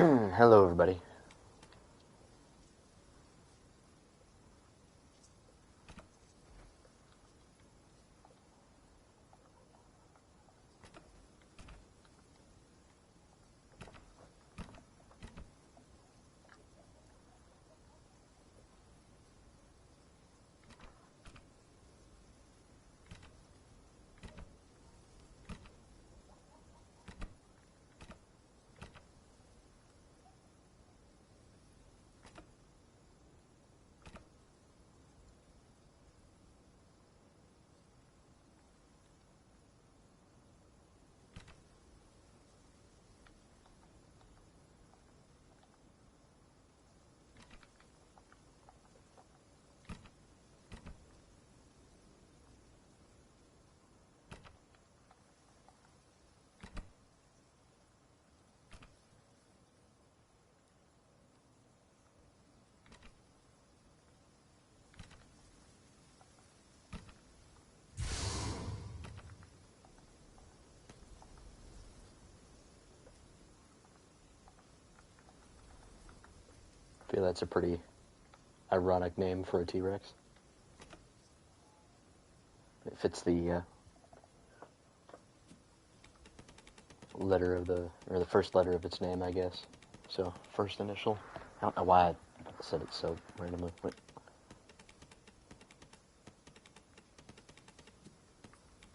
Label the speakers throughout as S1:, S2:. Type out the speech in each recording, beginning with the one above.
S1: Hello, everybody. I feel that's a pretty ironic name for a T-Rex. It fits the letter of the first letter of its name, I guess. So, first initial. I don't know why I said it so randomly. Wait.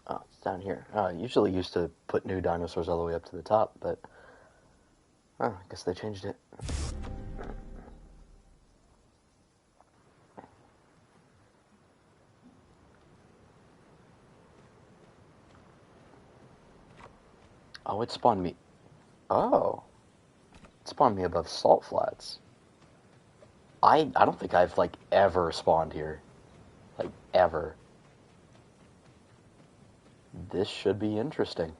S1: Oh, it's down here. I usually used to put new dinosaurs all the way up to the top, but I guess they changed it. Oh, it spawned me. Oh, it spawned me above salt flats. I don't think I've like ever spawned here, like ever. This should be interesting.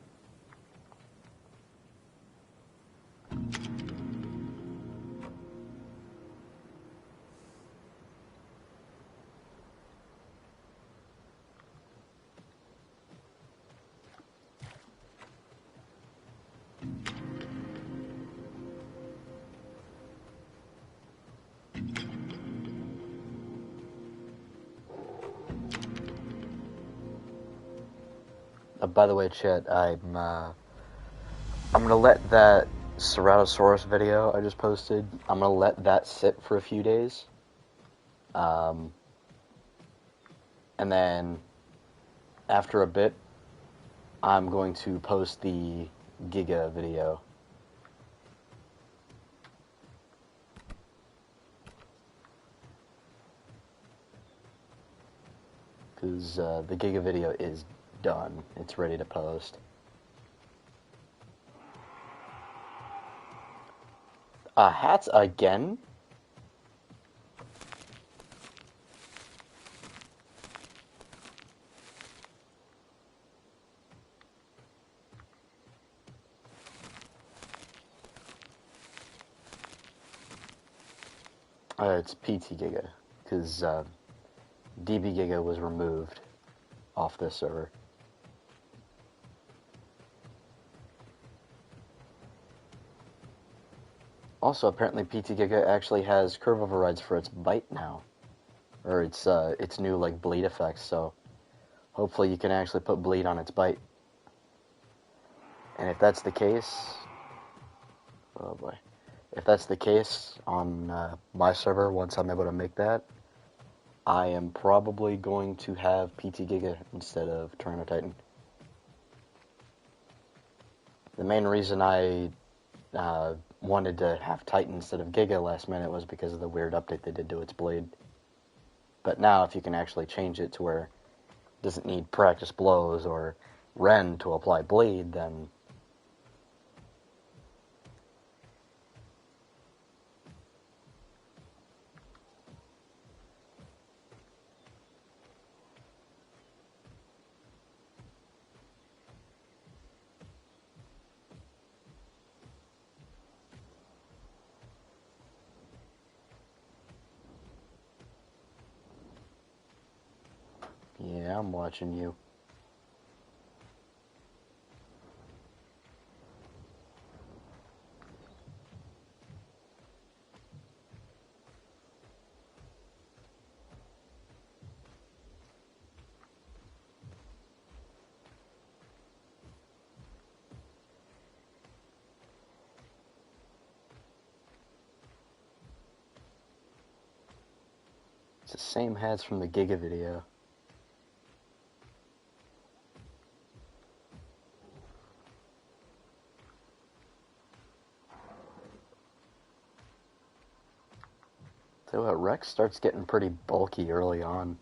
S1: By the way, chat, I'm gonna let that Ceratosaurus video I just posted. I'm gonna let that sit for a few days, and then after a bit, I'm going to post the Giga video. Because the Giga video is done. It's ready to post. Hats again? It's PT Giga, because DB Giga was removed off this server. Also, apparently PT Giga actually has curve overrides for its bite now. Or its new, like, bleed effects, so hopefully you can actually put bleed on its bite. And if that's the case... Oh boy. If that's the case on my server, once I'm able to make that, I am probably going to have PT Giga instead of Tyranno Titan. The main reason I wanted to have Titan instead of Giga last minute was because of the weird update they did to its blade. But now, if you can actually change it to where it doesn't need practice blows or Ren to apply bleed, then... Yeah, I'm watching you. It's the same hats from the Giga video. So Rex starts getting pretty bulky early on.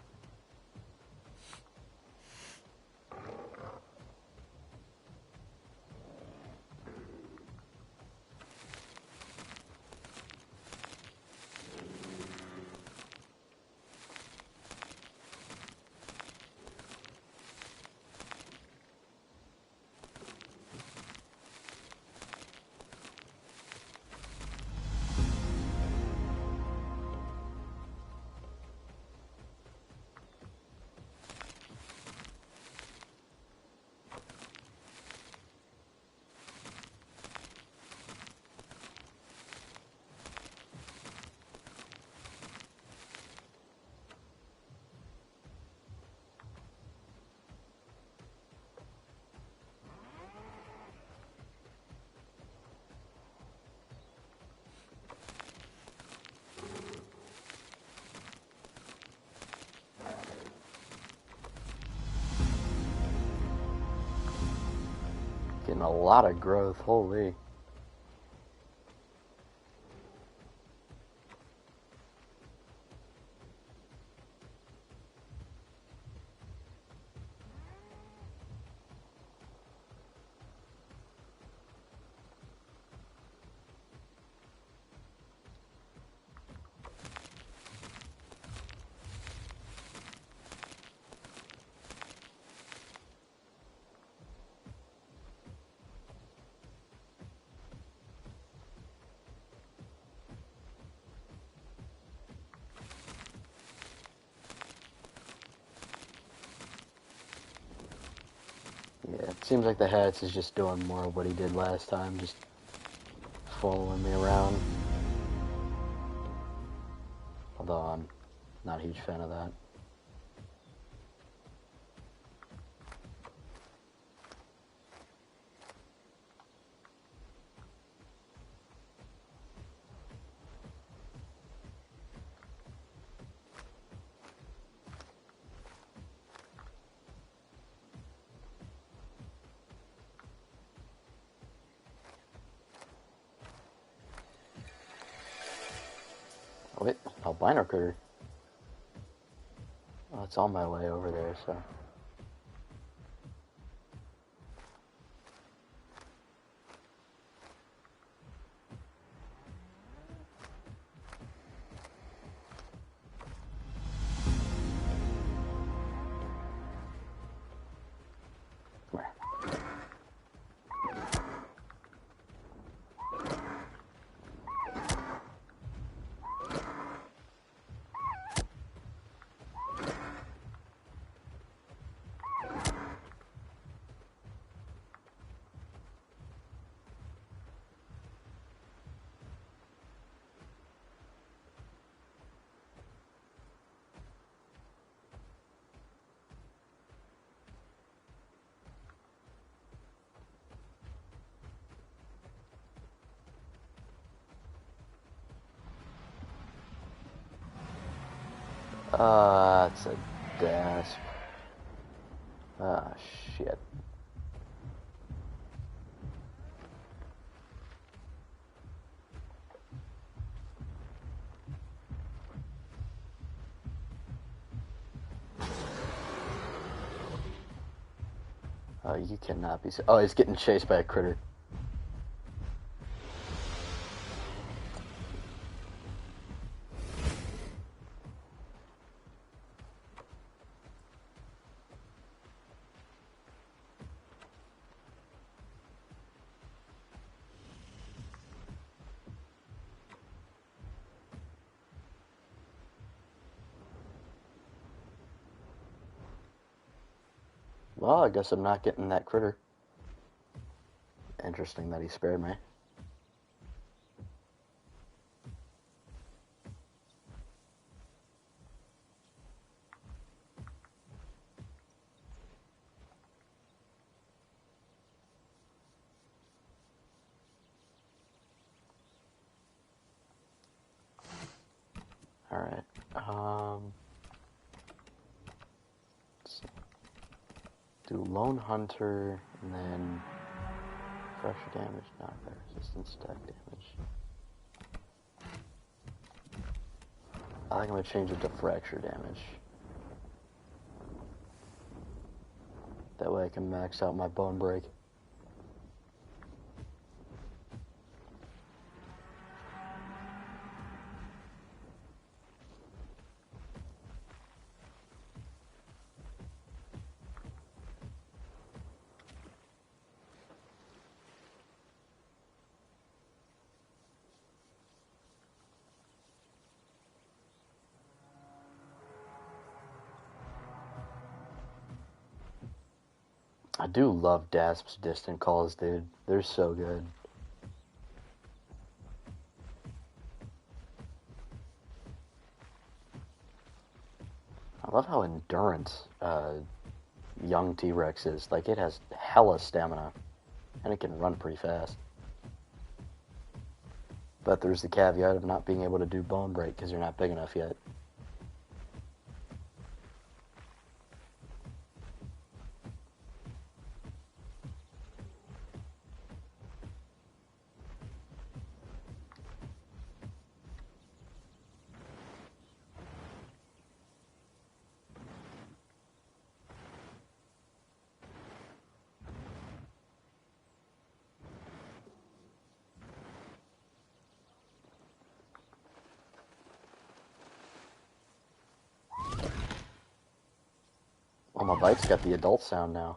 S1: Getting a lot of growth, holy. Yeah, it seems like the hats is just doing more of what he did last time, just following me around. Although I'm not a huge fan of that. Oh, wait, albino critter. Oh, it's on my way over there, so. Come here. It's a gasp. Ah, shit. Oh, you cannot be. Oh, he's getting chased by a critter. Well, I guess I'm not getting that critter. Interesting that he spared me. Alright. do Lone Hunter, and then pressure damage, knockback resistance, stack damage. I think I'm going to change it to fracture damage. That way I can max out my bone break. I do love Dasp's distant calls, dude. They're so good. I love how endurance young T-Rex is. Like, it has hella stamina, and it can run pretty fast. But there's the caveat of not being able to do bone break because you're not big enough yet. Oh, my bite's got the adult sound now.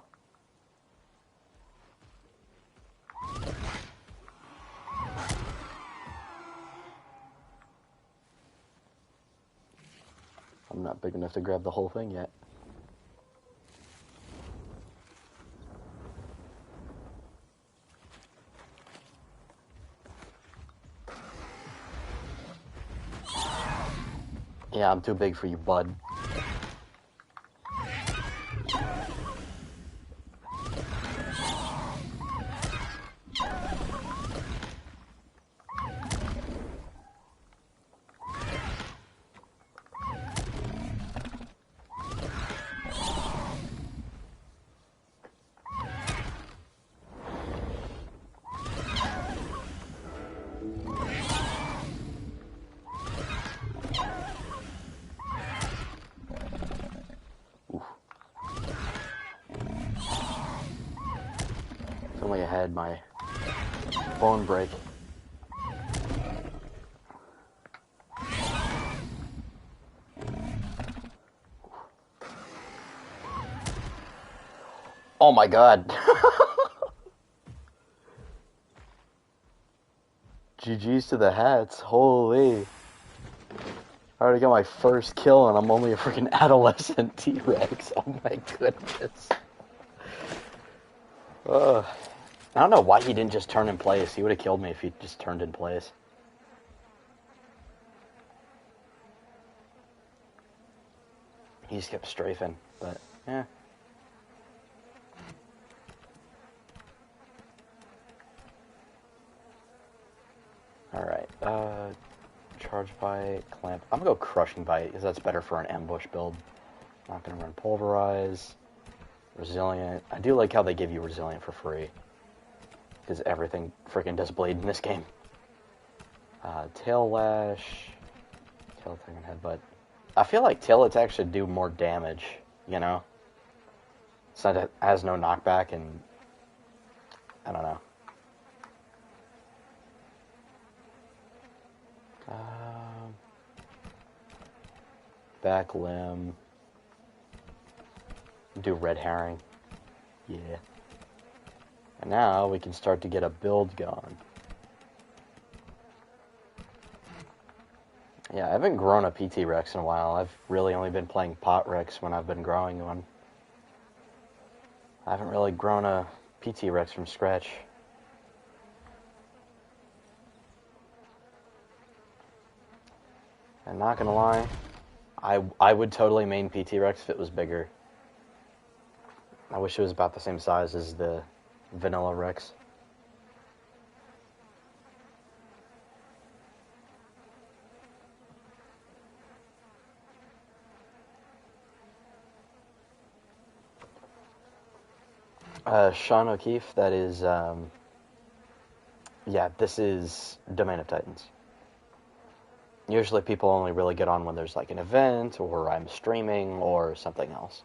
S1: I'm not big enough to grab the whole thing yet. Yeah, I'm too big for you, bud. If only I had my bone break. Oh my god. GG's to the hats. Holy. I already got my first kill and I'm only a freaking adolescent T-Rex. Oh my goodness. I don't know why he didn't just turn in place. He would have killed me if he just turned in place. He just kept strafing, but yeah. Alright, charge bite, clamp. I'm gonna go crushing bite, because that's better for an ambush build. Not gonna run pulverize. Resilient. I do like how they give you resilient for free. Because everything freaking does bleed in this game. Tail lash. Tail thing and headbutt. I feel like tailets actually do more damage, you know? So it has no knockback and I don't know. Back limb. Do red herring. Yeah. And now we can start to get a build going. Yeah, I haven't grown a PT Rex in a while. I've really only been playing Pot Rex when I've been growing one. I haven't really grown a PT Rex from scratch. And not gonna lie, I would totally main PT Rex if it was bigger. I wish it was about the same size as the vanilla Rex. Sean O'Keefe, that is, yeah, this is Domain of Titans. Usually people only really get on when there's like an event, or I'm streaming, or something else.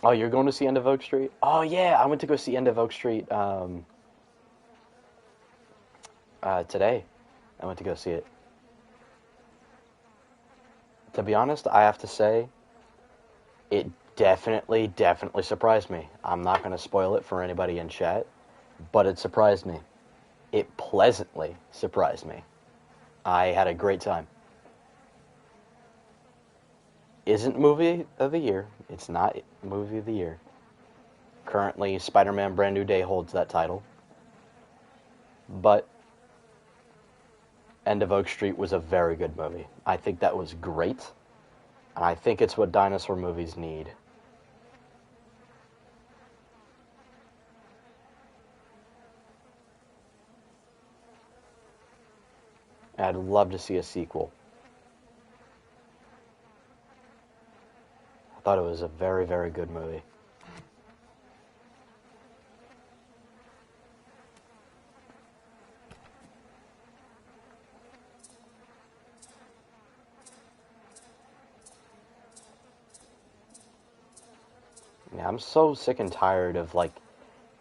S1: Oh, you're going to see End of Oak Street? Oh yeah, I went to go see End of Oak Street today. I went to go see it. To be honest, I have to say, it definitely surprised me. I'm not going to spoil it for anybody in chat, but it surprised me. It pleasantly surprised me. I had a great time. Isn't movie of the year. It's not movie of the year. Currently, Spider-Man Brand New Day holds that title. But End of Oak Street was a very good movie. I think that was great. And I think it's what dinosaur movies need. And I'd love to see a sequel. I thought it was a very good movie. Yeah, I'm so sick and tired of, like,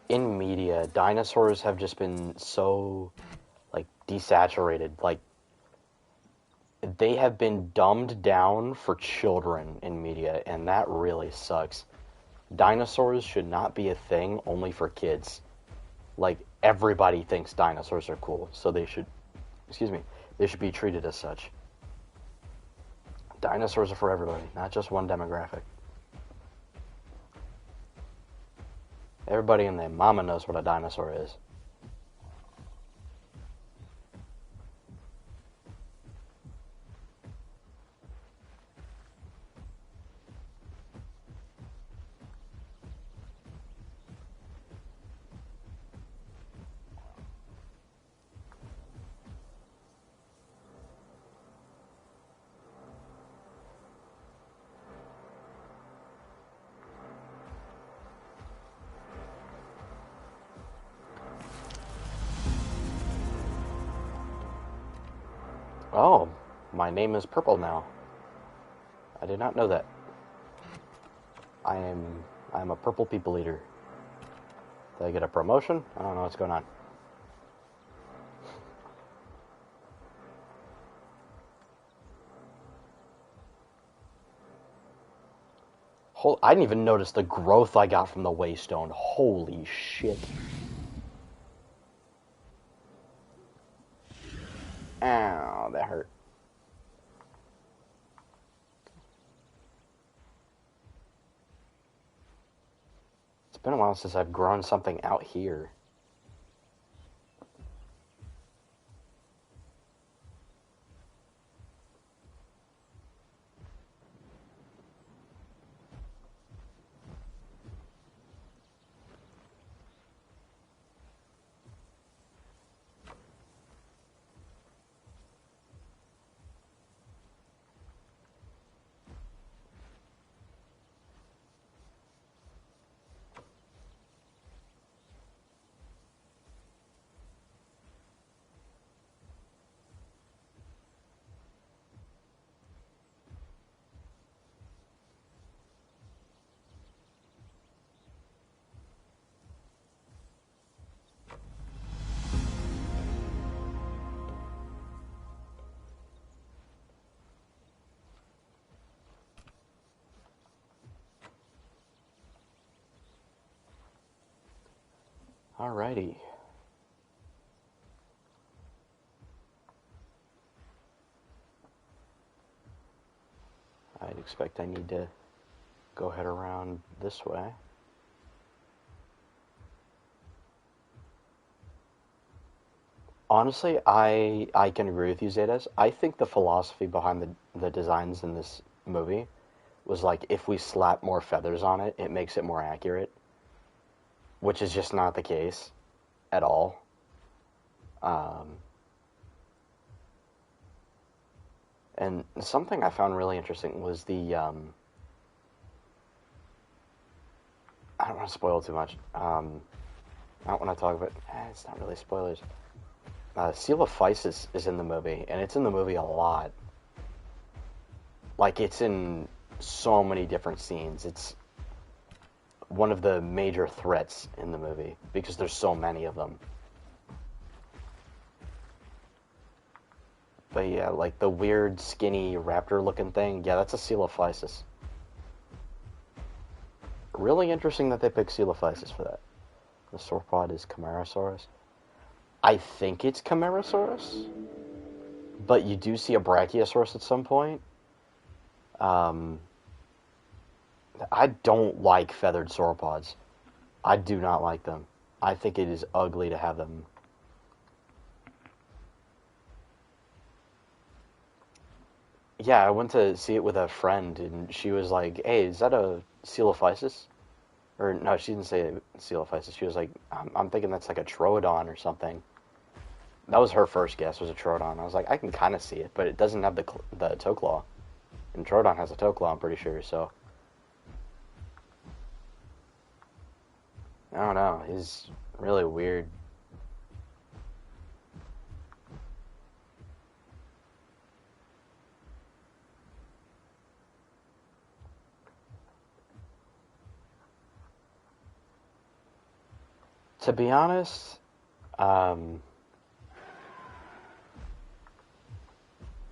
S1: in media, dinosaurs have just been so, like, desaturated. Like, they have been dumbed down for children in media, and that really sucks. Dinosaurs should not be a thing only for kids. Like, everybody thinks dinosaurs are cool, so they should, excuse me, they should be treated as such. Dinosaurs are for everybody, not just one demographic. Everybody and their mama knows what a dinosaur is. Oh, my name is Purple now. I did not know that. I am a purple people eater. Did I get a promotion? I don't know what's going on. I didn't even notice the growth I got from the Waystone. Holy shit. Ow, that hurt. It's been a while since I've grown something out here. Alrighty. I'd expect I need to go head around this way. Honestly, I can agree with you, Zetas. I think the philosophy behind the designs in this movie was like if we slap more feathers on it, it makes it more accurate, which is just not the case at all. Um, and something I found really interesting was I don't want to spoil too much. I don't want to talk about. It's not really spoilers. Seal of Physis is in the movie, and it's in the movie a lot. Like, it's in so many different scenes. It's one of the major threats in the movie, because there's so many of them. But yeah, like the weird, skinny, raptor-looking thing, yeah, that's a Coelophysis. Really interesting that they picked Coelophysis for that. The sauropod is Camarasaurus. I think it's Camarasaurus, but you do see a Brachiosaurus at some point. I don't like feathered sauropods. I do not like them. I think it is ugly to have them. Yeah, I went to see it with a friend, and she was like, "Hey, is that a Coelophysis?" Or no, she didn't say Coelophysis. She was like, "I'm thinking that's like a Troodon or something." That was her first guess, was a Troodon. I was like, I can kind of see it, but it doesn't have the toe claw. And Troodon has a toe claw, I'm pretty sure, so... I don't know, he's really weird. To be honest,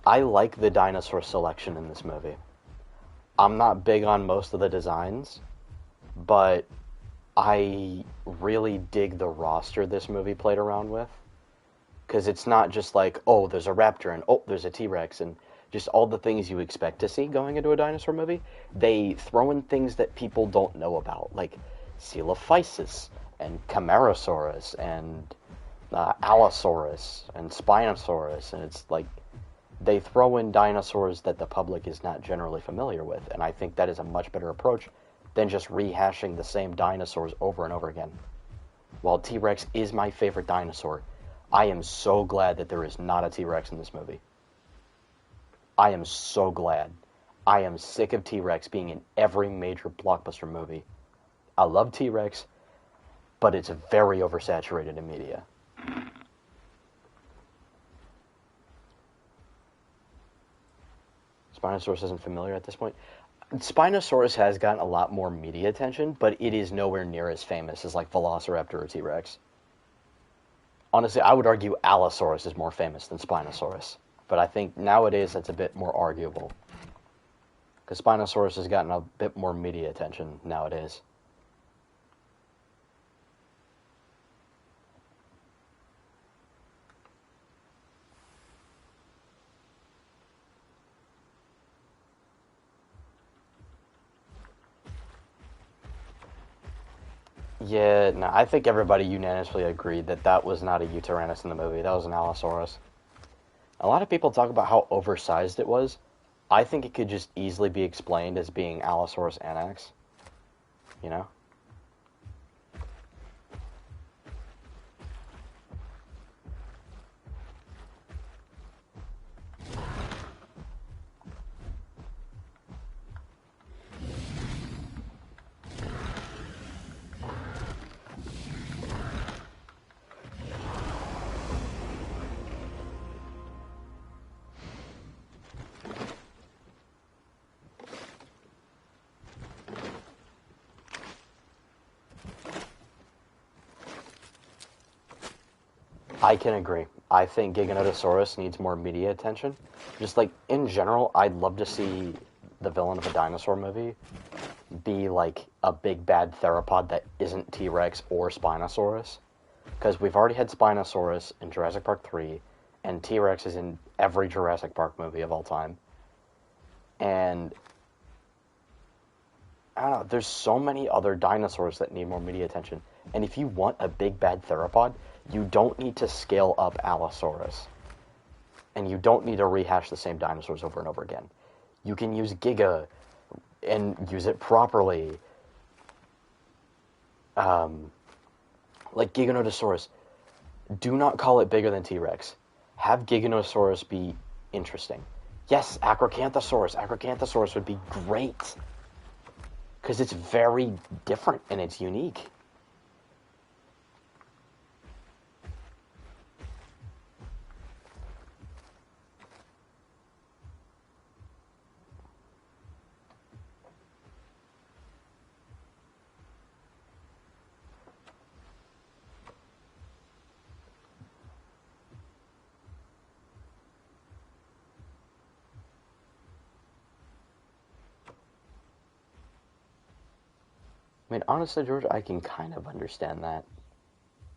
S1: I like the dinosaur selection in this movie. I'm not big on most of the designs, but I really dig the roster this movie played around with. Because it's not just like, oh, there's a raptor and oh, there's a T-Rex and just all the things you expect to see going into a dinosaur movie. They throw in things that people don't know about, like Coelophysis and Camarasaurus and Allosaurus and Spinosaurus, and it's like they throw in dinosaurs that the public is not generally familiar with, and I think that is a much better approach than just rehashing the same dinosaurs over and over again. While T-Rex is my favorite dinosaur, I am so glad that there is not a T-Rex in this movie. I am so glad. I am sick of T-Rex being in every major blockbuster movie. I love T-Rex, but it's very oversaturated in media. Spinosaurus isn't familiar at this point. Spinosaurus has gotten a lot more media attention, but it is nowhere near as famous as like Velociraptor or T-Rex. Honestly, I would argue Allosaurus is more famous than Spinosaurus, but I think nowadays that's a bit more arguable. Because Spinosaurus has gotten a bit more media attention nowadays. Yeah, no, I think everybody unanimously agreed that that was not a Yutyrannus in the movie. That was an Allosaurus. A lot of people talk about how oversized it was. I think it could just easily be explained as being Allosaurus annex. You know? I can agree. I think Giganotosaurus needs more media attention. Just like in general, I'd love to see the villain of a dinosaur movie be like a big bad theropod that isn't T-Rex or Spinosaurus. Because we've already had Spinosaurus in Jurassic Park 3, and T-Rex is in every Jurassic Park movie of all time. And I don't know, there's so many other dinosaurs that need more media attention. And if you want a big bad theropod, You don't need to scale up Allosaurus. And you don't need to rehash the same dinosaurs over and over again. You can use Giga and use it properly. Like Giganotosaurus. Do not call it bigger than T-Rex. Have Giganotosaurus be interesting. Yes, Acrocanthosaurus. Acrocanthosaurus would be great. Because it's very different and it's unique. I mean, honestly, George, I can kind of understand that.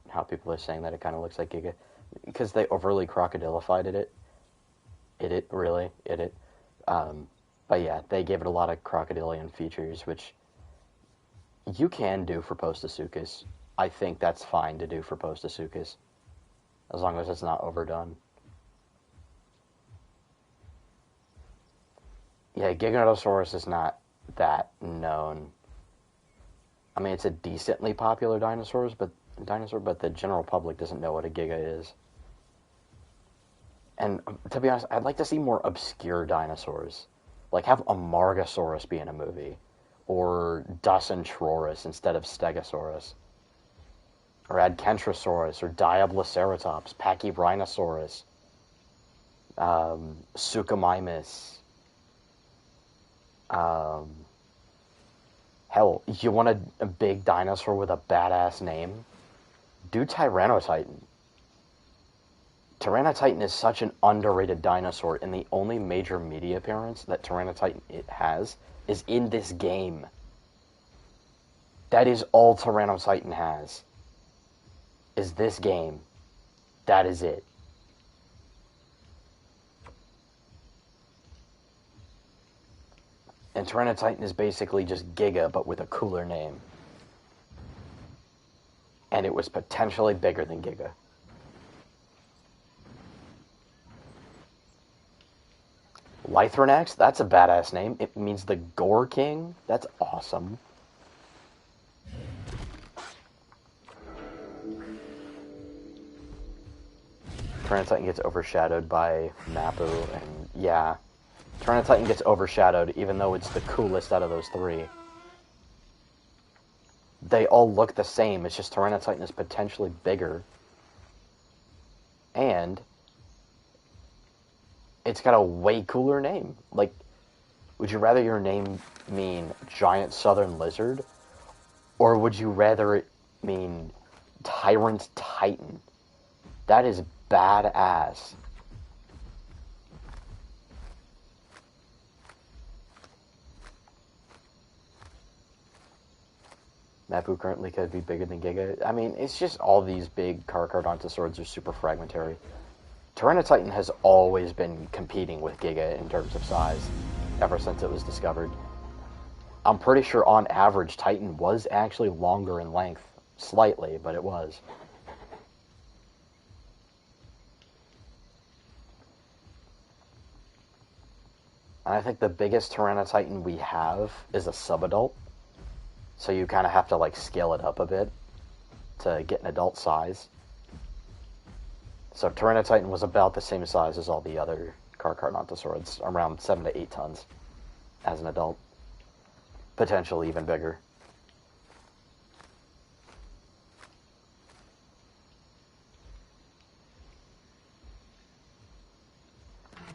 S1: How people are saying that it kind of looks like Giga. Because they overly crocodilified it. But yeah, they gave it a lot of crocodilian features, which you can do for Postosuchus. I think that's fine to do for Postosuchus. As long as it's not overdone. Yeah, Giganotosaurus is not that known. I mean, it's a decently popular dinosaur, but the general public doesn't know what a Giga is. And to be honest, I'd like to see more obscure dinosaurs. Like, have Amargasaurus be in a movie. Or Dacentrosaurus instead of Stegosaurus. Or add Kentrosaurus, or Diabloceratops, Pachyrhinosaurus, Suchomimus. Hell, you want a big dinosaur with a badass name? Do Tyrannotitan. Tyrannotitan is such an underrated dinosaur, and the only major media appearance that Tyrannotitan has is in this game. That is all Tyrannotitan has. Is this game. That is it. And Tyrannotitan is basically just Giga, but with a cooler name. And it was potentially bigger than Giga. Lythronax, that's a badass name. It means the Gore King. That's awesome. Tyrannotitan gets overshadowed by Mappu, and yeah. Tyrannotitan gets overshadowed, even though it's the coolest out of those three. They all look the same, it's just Tyrannotitan is potentially bigger. And it's got a way cooler name. Like, would you rather your name mean Giant Southern Lizard? Or would you rather it mean Tyrant Titan? That is badass. Mappu currently could be bigger than Giga. I mean, it's just all these big Carcharodontosaurs are super fragmentary. Tyrannotitan has always been competing with Giga in terms of size, ever since it was discovered. I'm pretty sure on average Titan was actually longer in length, slightly, but it was. And I think the biggest Tyrannotitan we have is a subadult. So you kind of have to, like, scale it up a bit to get an adult size. So Tyrannotitan was about the same size as all the other Carcharodontosaurs, around 7 to 8 tons as an adult. Potentially even bigger.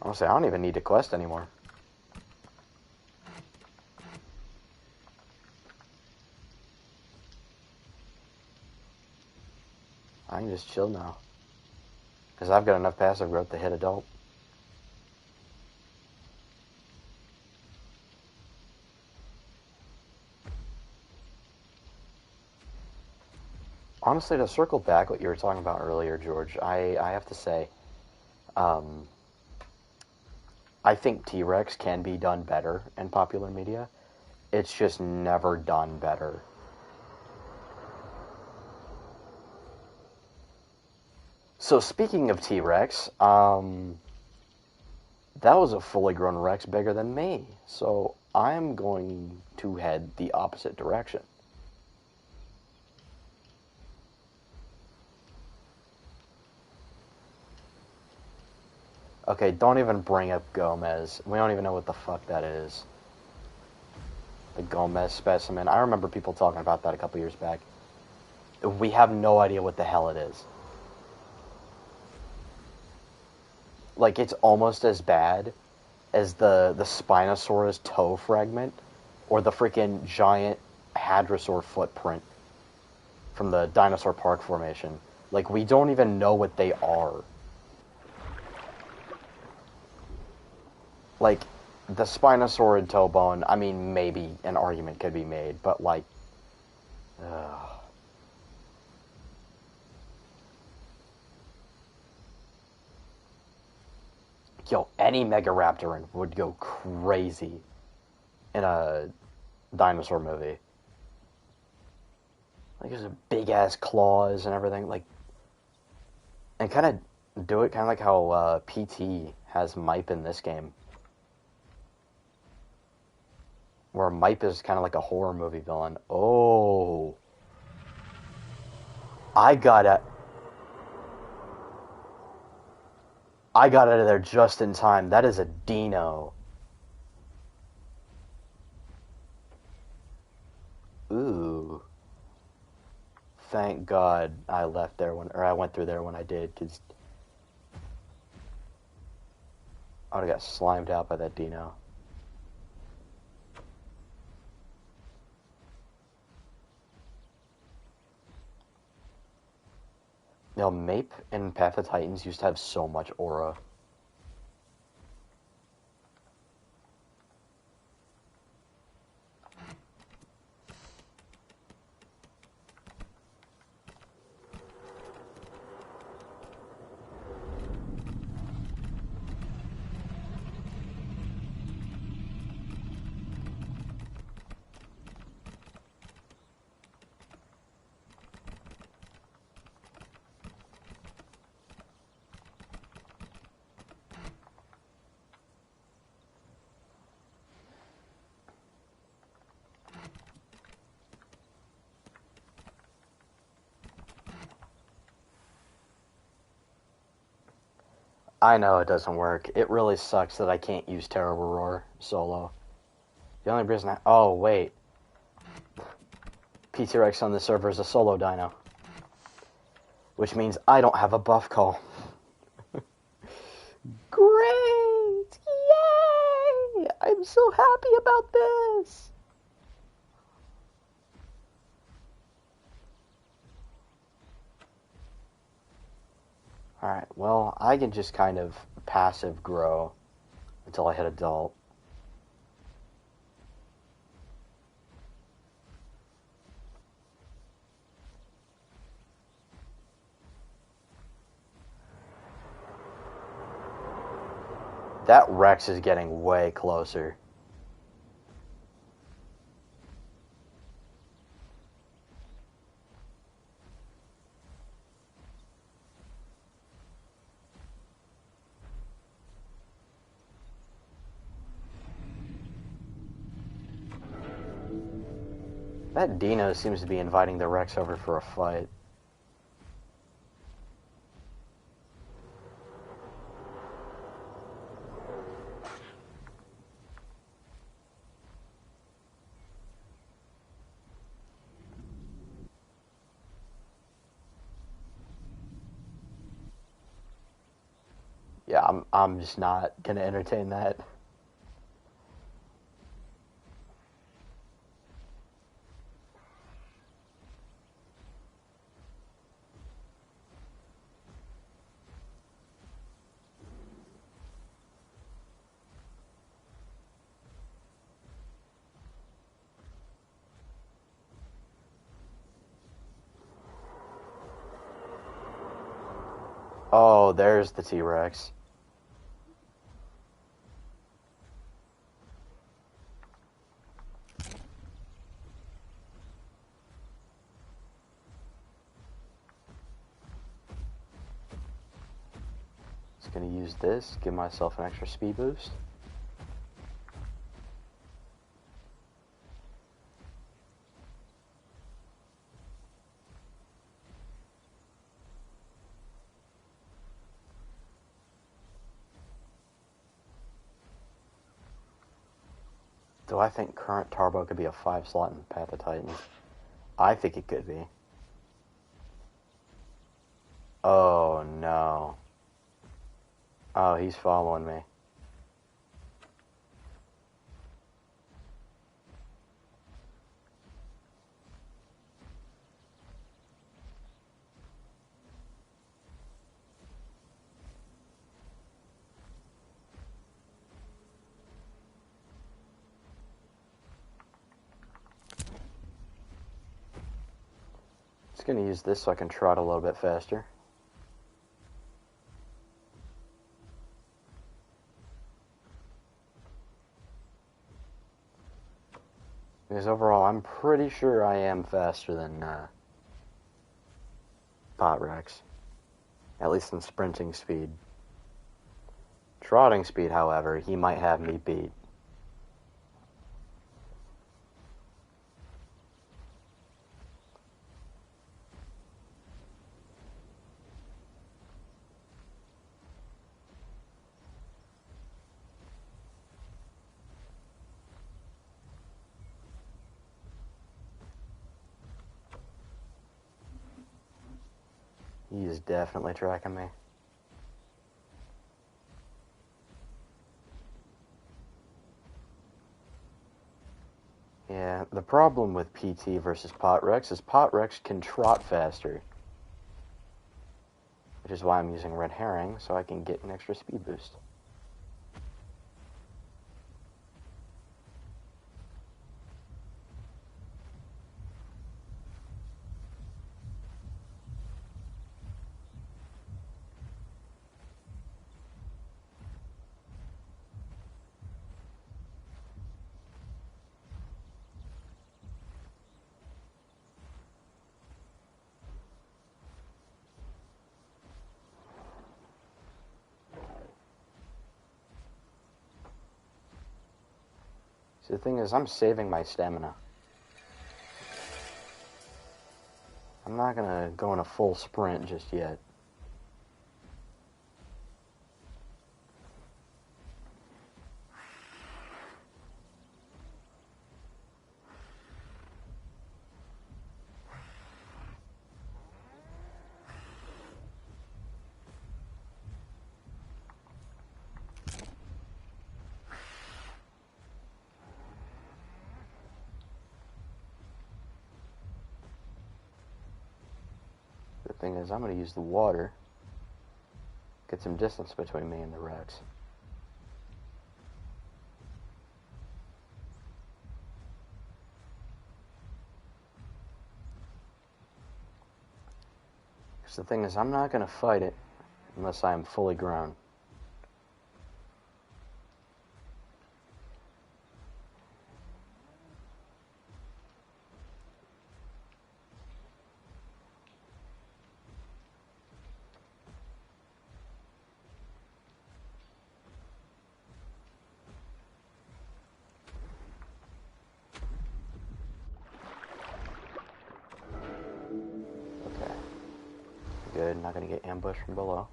S1: Honestly, I don't even need to quest anymore. I can just chill now. Because I've got enough passive growth to hit adult. Honestly, to circle back what you were talking about earlier, George, I have to say, I think T-Rex can be done better in popular media. It's just never done better. So speaking of T-Rex, that was a fully grown Rex bigger than me. So I'm going to head the opposite direction. Okay, don't even bring up Gomez. We don't even know what the fuck that is. The Gomez specimen. I remember people talking about that a couple years back. We have no idea what the hell it is. Like, it's almost as bad as the Spinosaurus toe fragment or the freaking giant hadrosaur footprint from the Dinosaur Park formation. Like, we don't even know what they are. Like, the Spinosaurid toe bone, I mean, maybe an argument could be made, but, like, yo, any Megaraptoran would go crazy in a dinosaur movie. Like, there's a big-ass claws and everything, like, and kind of do it kind of like how PT has Mipe in this game. Where Mipe is kind of like a horror movie villain. Oh. I got out of there just in time. That is a dino. Ooh. Thank God I left there I went through there when I did, because I would have got slimed out by that dino. Now, Mape and Path of Titans used to have so much aura. I know it doesn't work. It really sucks that I can't use Terrible Roar solo. The only reason oh, wait. PT-Rex on the server is a solo dino. Which means I don't have a buff call. Great! Yay! I'm so happy about this! Alright, well, I can just kind of passive grow until I hit adult. That Rex is getting way closer. That Dino seems to be inviting the Rex over for a fight. Yeah, I'm just not gonna entertain that. Oh, there's the T-Rex. Just gonna use this, give myself an extra speed boost. Do I think current turbo could be a 5-slot in Path of Titans? I think it could be. Oh no. Oh, he's following me. Just gonna use this so I can trot a little bit faster. Because overall, I'm pretty sure I am faster than Potrex. At least in sprinting speed. Trotting speed, however, he might have me beat. He is definitely tracking me. Yeah, the problem with PT versus Potrex is Potrex can trot faster. Which is why I'm using Red Herring, so I can get an extra speed boost. See, the thing is, I'm saving my stamina. I'm not gonna go in a full sprint just yet. The thing is, I'm going to use the water, get some distance between me and the Rex. Because the thing is, I'm not going to fight it unless I am fully grown. Good, not going to get ambushed from below.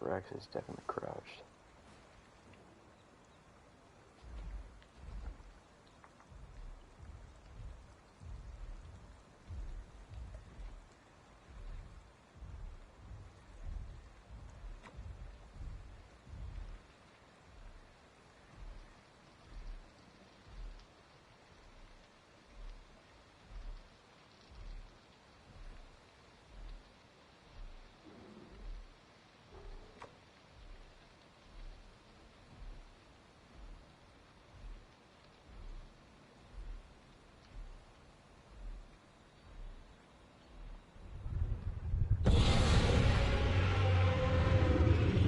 S1: Rex is definitely crouched.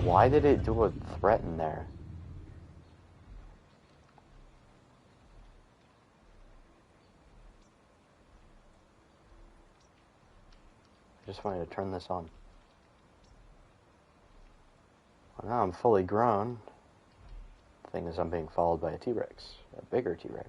S1: Why did it do a threat in there? just wanted to turn this on. Well, now I'm fully grown. The thing is, I'm being followed by a T-Rex. A bigger T-Rex.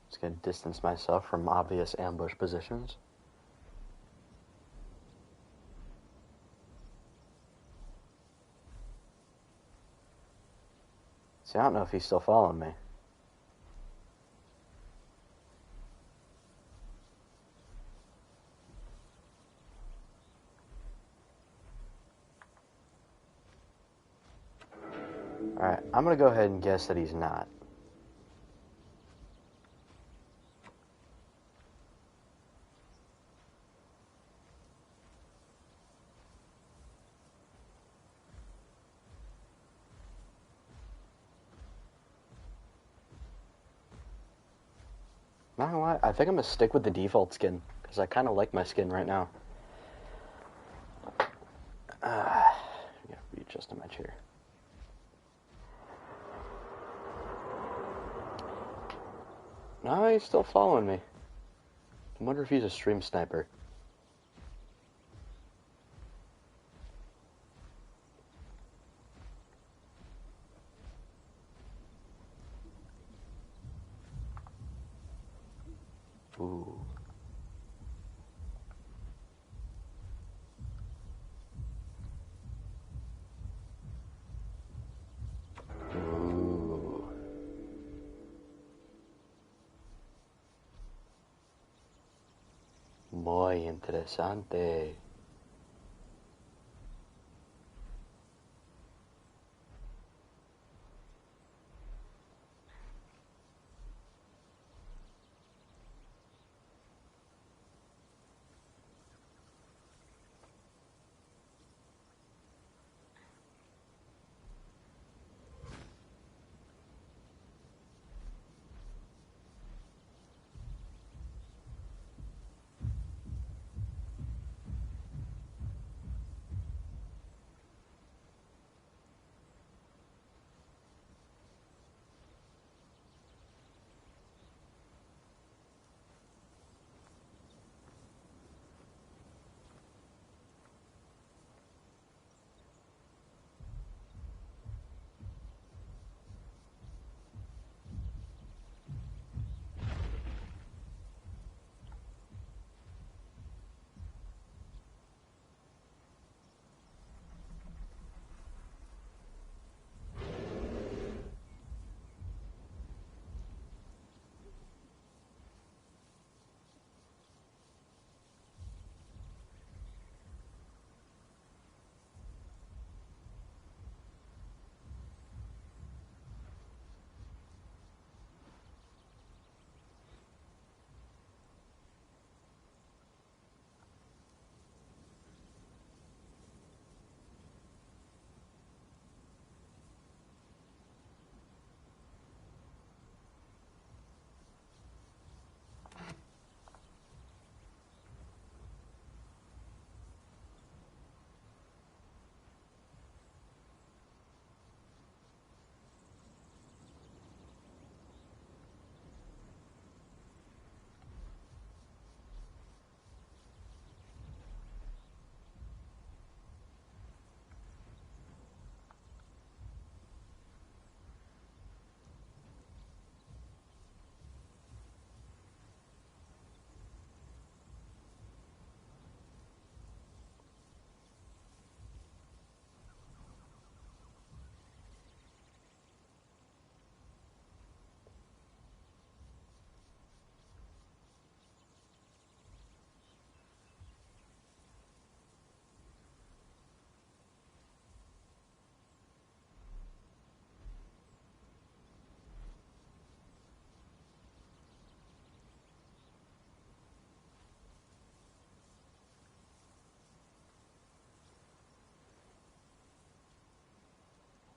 S1: Just gonna distance myself from obvious ambush positions. See, I don't know if he's still following me. Alright, I'm gonna go ahead and guess that he's not. Not gonna lie, I think I'm gonna stick with the default skin, because I kind of like my skin right now. I gotta readjust my chair. No, he's still following me. I wonder if he's a stream sniper. Ooh. Ooh. Muy interesante.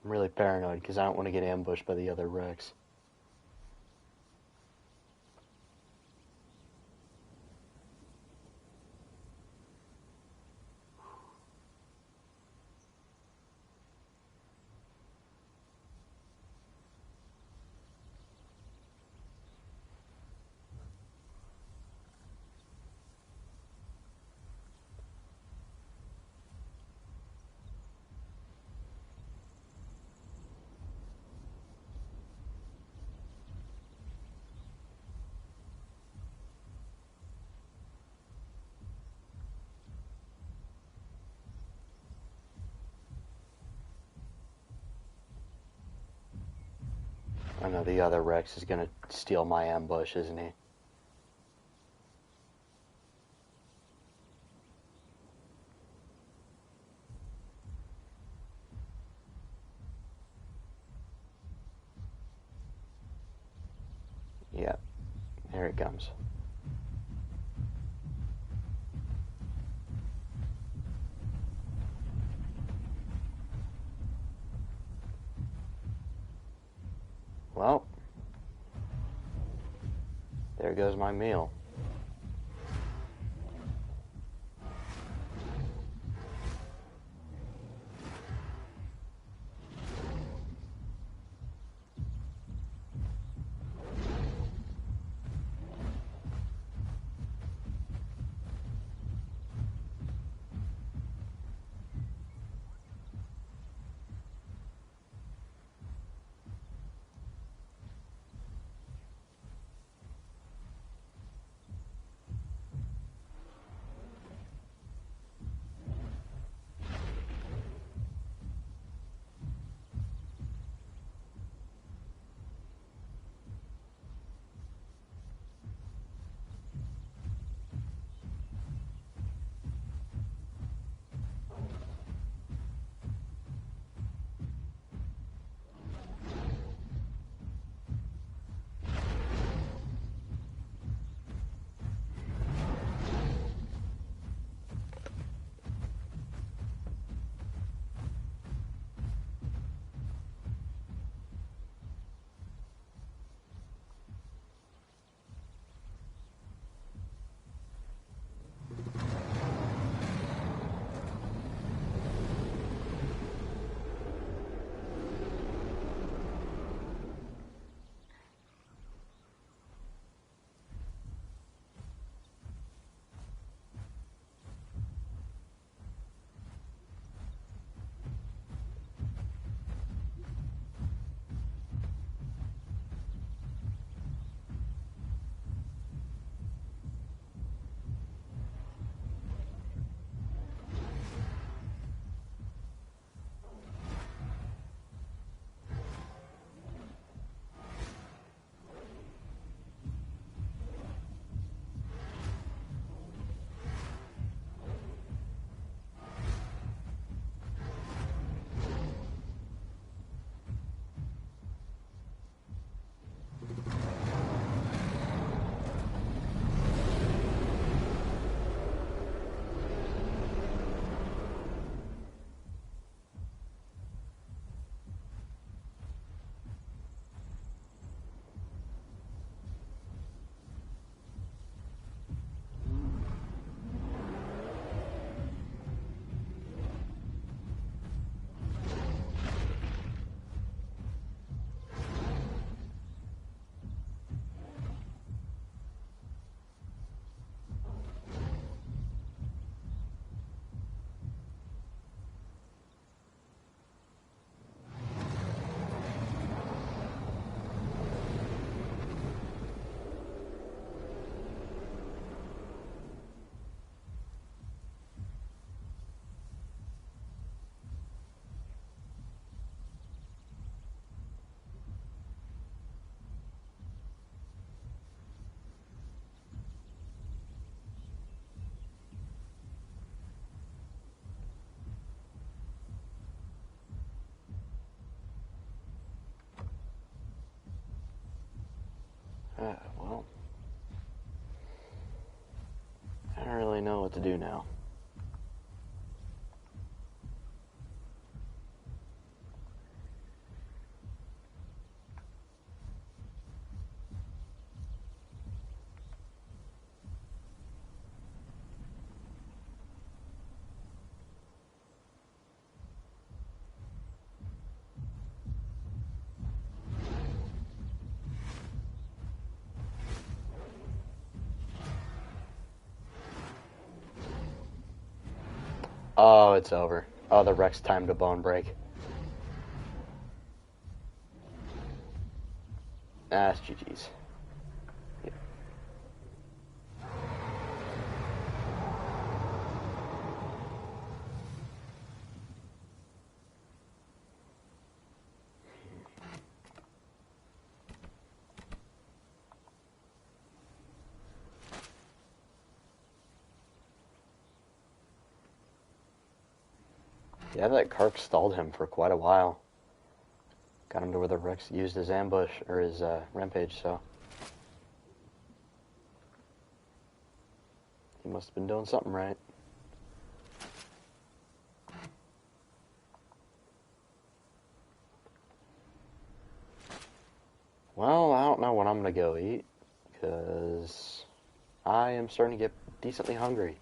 S1: I'm really paranoid because I don't want to get ambushed by the other Rex. I know the other Rex is going to steal my ambush, isn't he? Yeah, here it comes. Well, there goes my meal. Well, I don't really know what to do now. Oh, it's over. Oh, the Rex timed a bone break. That's GG's. Yep. Yeah, that Kark stalled him for quite a while. Got him to where the Rex used his ambush, or his rampage, so. He must have been doing something right. Well, I don't know what I'm going to go eat, because I am starting to get decently hungry.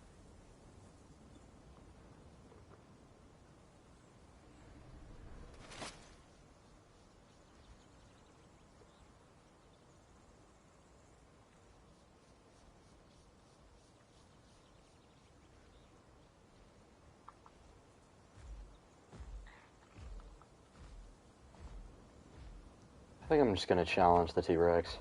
S1: I think I'm just going to challenge the T-Rex.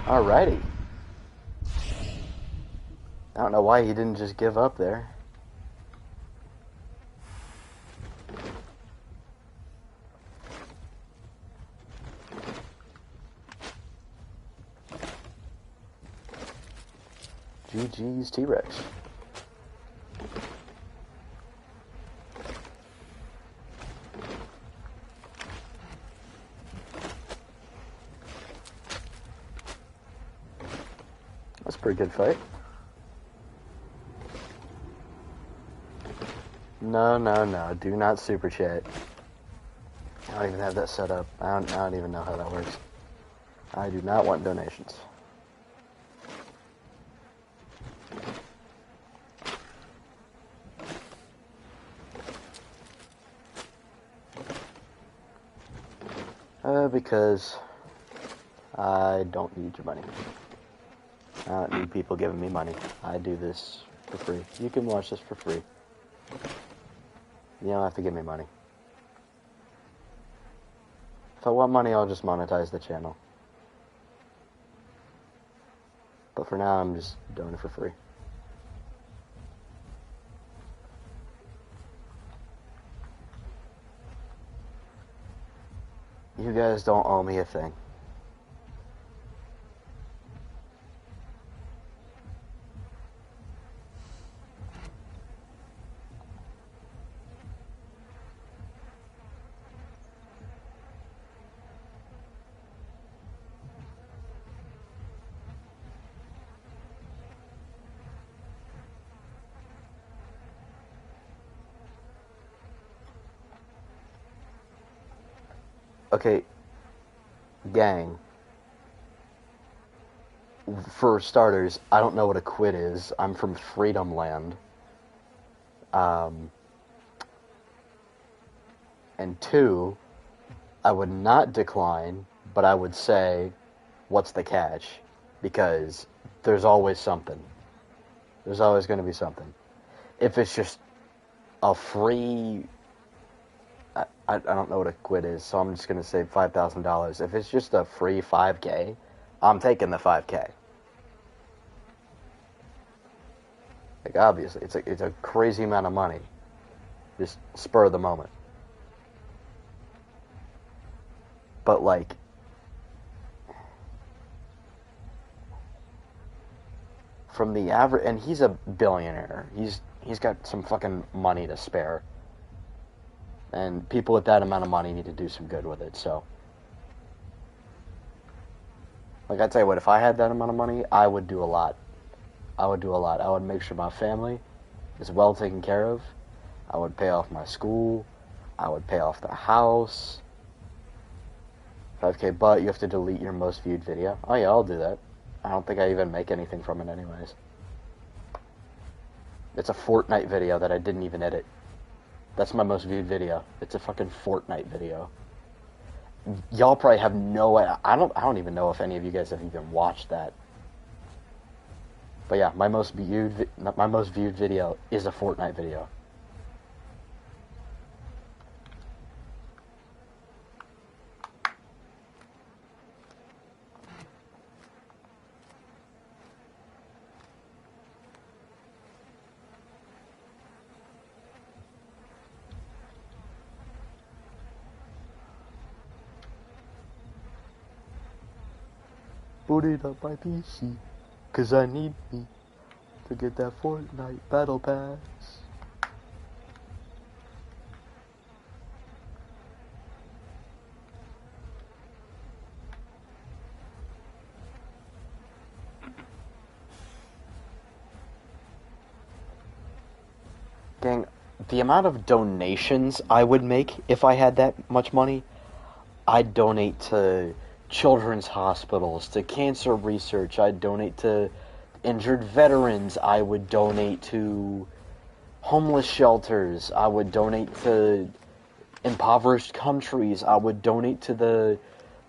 S1: Alrighty. I don't know why he didn't just give up there. GG's T-Rex. That's a pretty good fight. No. Do not super chat. I don't even have that set up. I don't even know how that works. I do not want donations. Because I don't need your money. I don't need people giving me money. I do this for free. You can watch this for free. You don't have to give me money. If I want money, I'll just monetize the channel. But for now, I'm just doing it for free. You guys don't owe me a thing. Okay, gang. For starters, I don't know what a quit is. I'm from Freedom Land. And two, I would not decline but I would say, what's the catch? Because there's always something. There's always going to be something. If it's just a free, I don't know what a quid is, so I'm just going to say $5,000. If it's just a free 5K, I'm taking the 5K. Like, obviously, it's a crazy amount of money. Just spur of the moment. But, like, from the average, and he's a billionaire. He's got some fucking money to spare. And people with that amount of money need to do some good with it, so. Like, I tell you what, if I had that amount of money, I would do a lot. I would make sure my family is well taken care of. I would pay off my school. I would pay off the house. 5K, but you have to delete your most viewed video. Oh yeah, I'll do that. I don't think I even make anything from it anyways. It's a Fortnite video that I didn't even edit. That's my most viewed video. It's a fucking Fortnite video. Y'all probably have no idea. I don't even know if any of you guys have even watched that. But yeah, my most viewed video is a Fortnite video. Boot it up my PC, cause I need me to get that Fortnite Battle Pass. Gang, the amount of donations I would make if I had that much money, I'd donate to children's hospitals, to cancer research, I'd donate to injured veterans, I would donate to homeless shelters, I would donate to impoverished countries, I would donate to the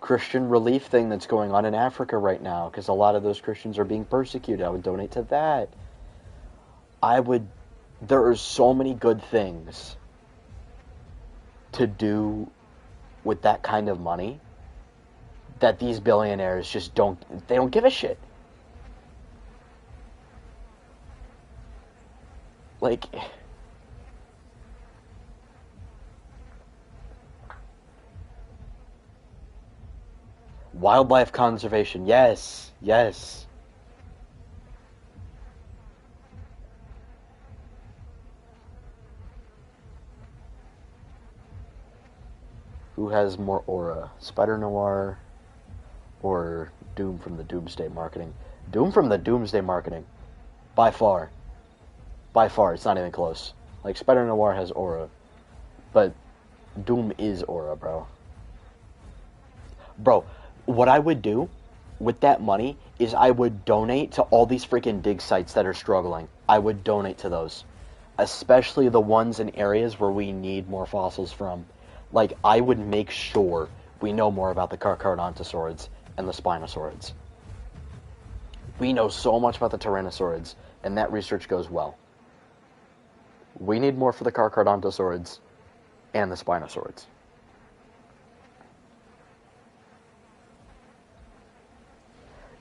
S1: Christian relief thing that's going on in Africa right now, because a lot of those Christians are being persecuted. I would donate to that. There are so many good things to do with that kind of money that these billionaires just don't give a shit. Like, wildlife conservation, yes. Who has more aura, Spider-Noir or Doom from the Doomsday Marketing? Doom from the Doomsday Marketing, by far. It's not even close. Like, Spider-Noir has aura, but Doom is aura, bro. Bro, what I would do with that money is I would donate to all these freaking dig sites that are struggling. I would donate to those. Especially the ones in areas where we need more fossils from. Like, I would make sure we know more about the Carcharodontosaurids and the Spinosaurids. We know so much about the Tyrannosaurids, and that research goes well. We need more for the Carcharodontosaurids and the Spinosaurids.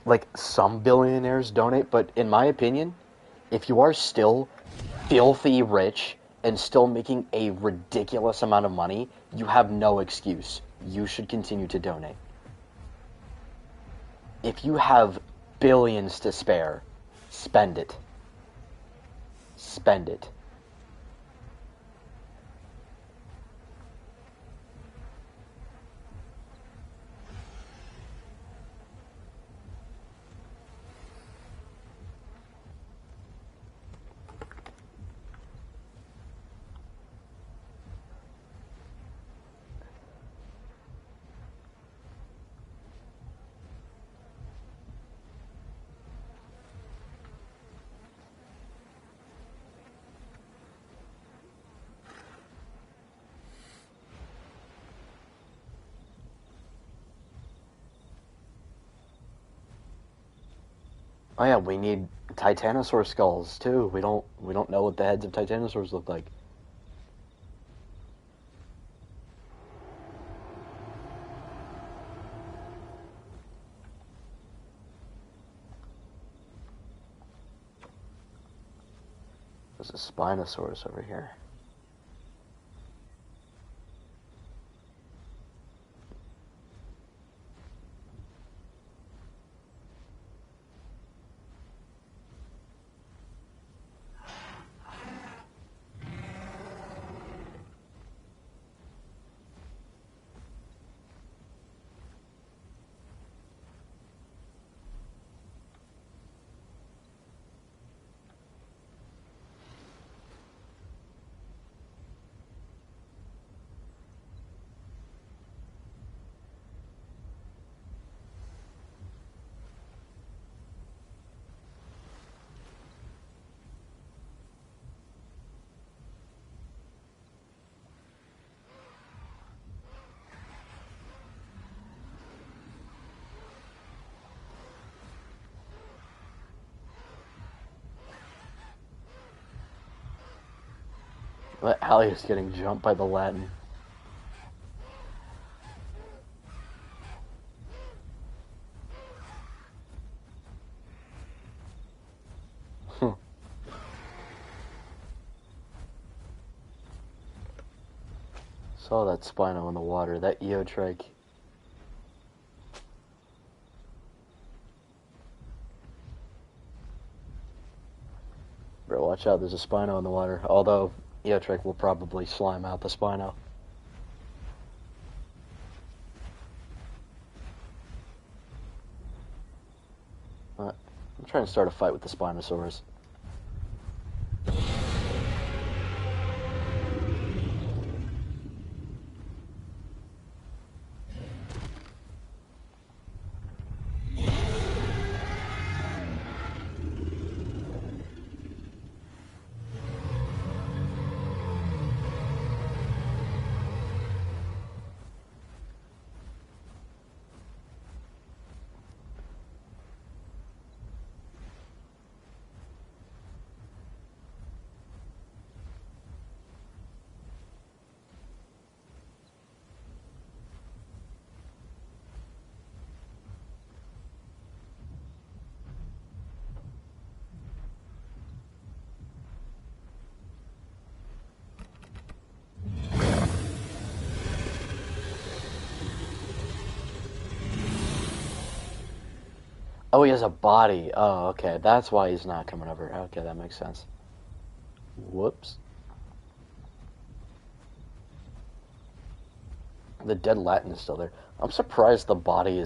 S1: Like, some billionaires donate, but in my opinion, if you are still filthy rich and still making a ridiculous amount of money, you have no excuse. You should continue to donate. If you have billions to spare, spend it. Spend it. Oh yeah, we need Titanosaur skulls too. We don't know what the heads of Titanosaurs look like. There's a Spinosaurus over here. But Allie is getting jumped by the Latin. Saw that Spino in the water. That Eotrike. Bro, watch out. There's a Spino in the water. Although Eotrike will probably slime out the Spino. I'm trying to start a fight with the Spinosaurus. Oh, he has a body. Oh, okay. That's why he's not coming over. Okay, that makes sense. Whoops. The dead Latin is still there. I'm surprised the body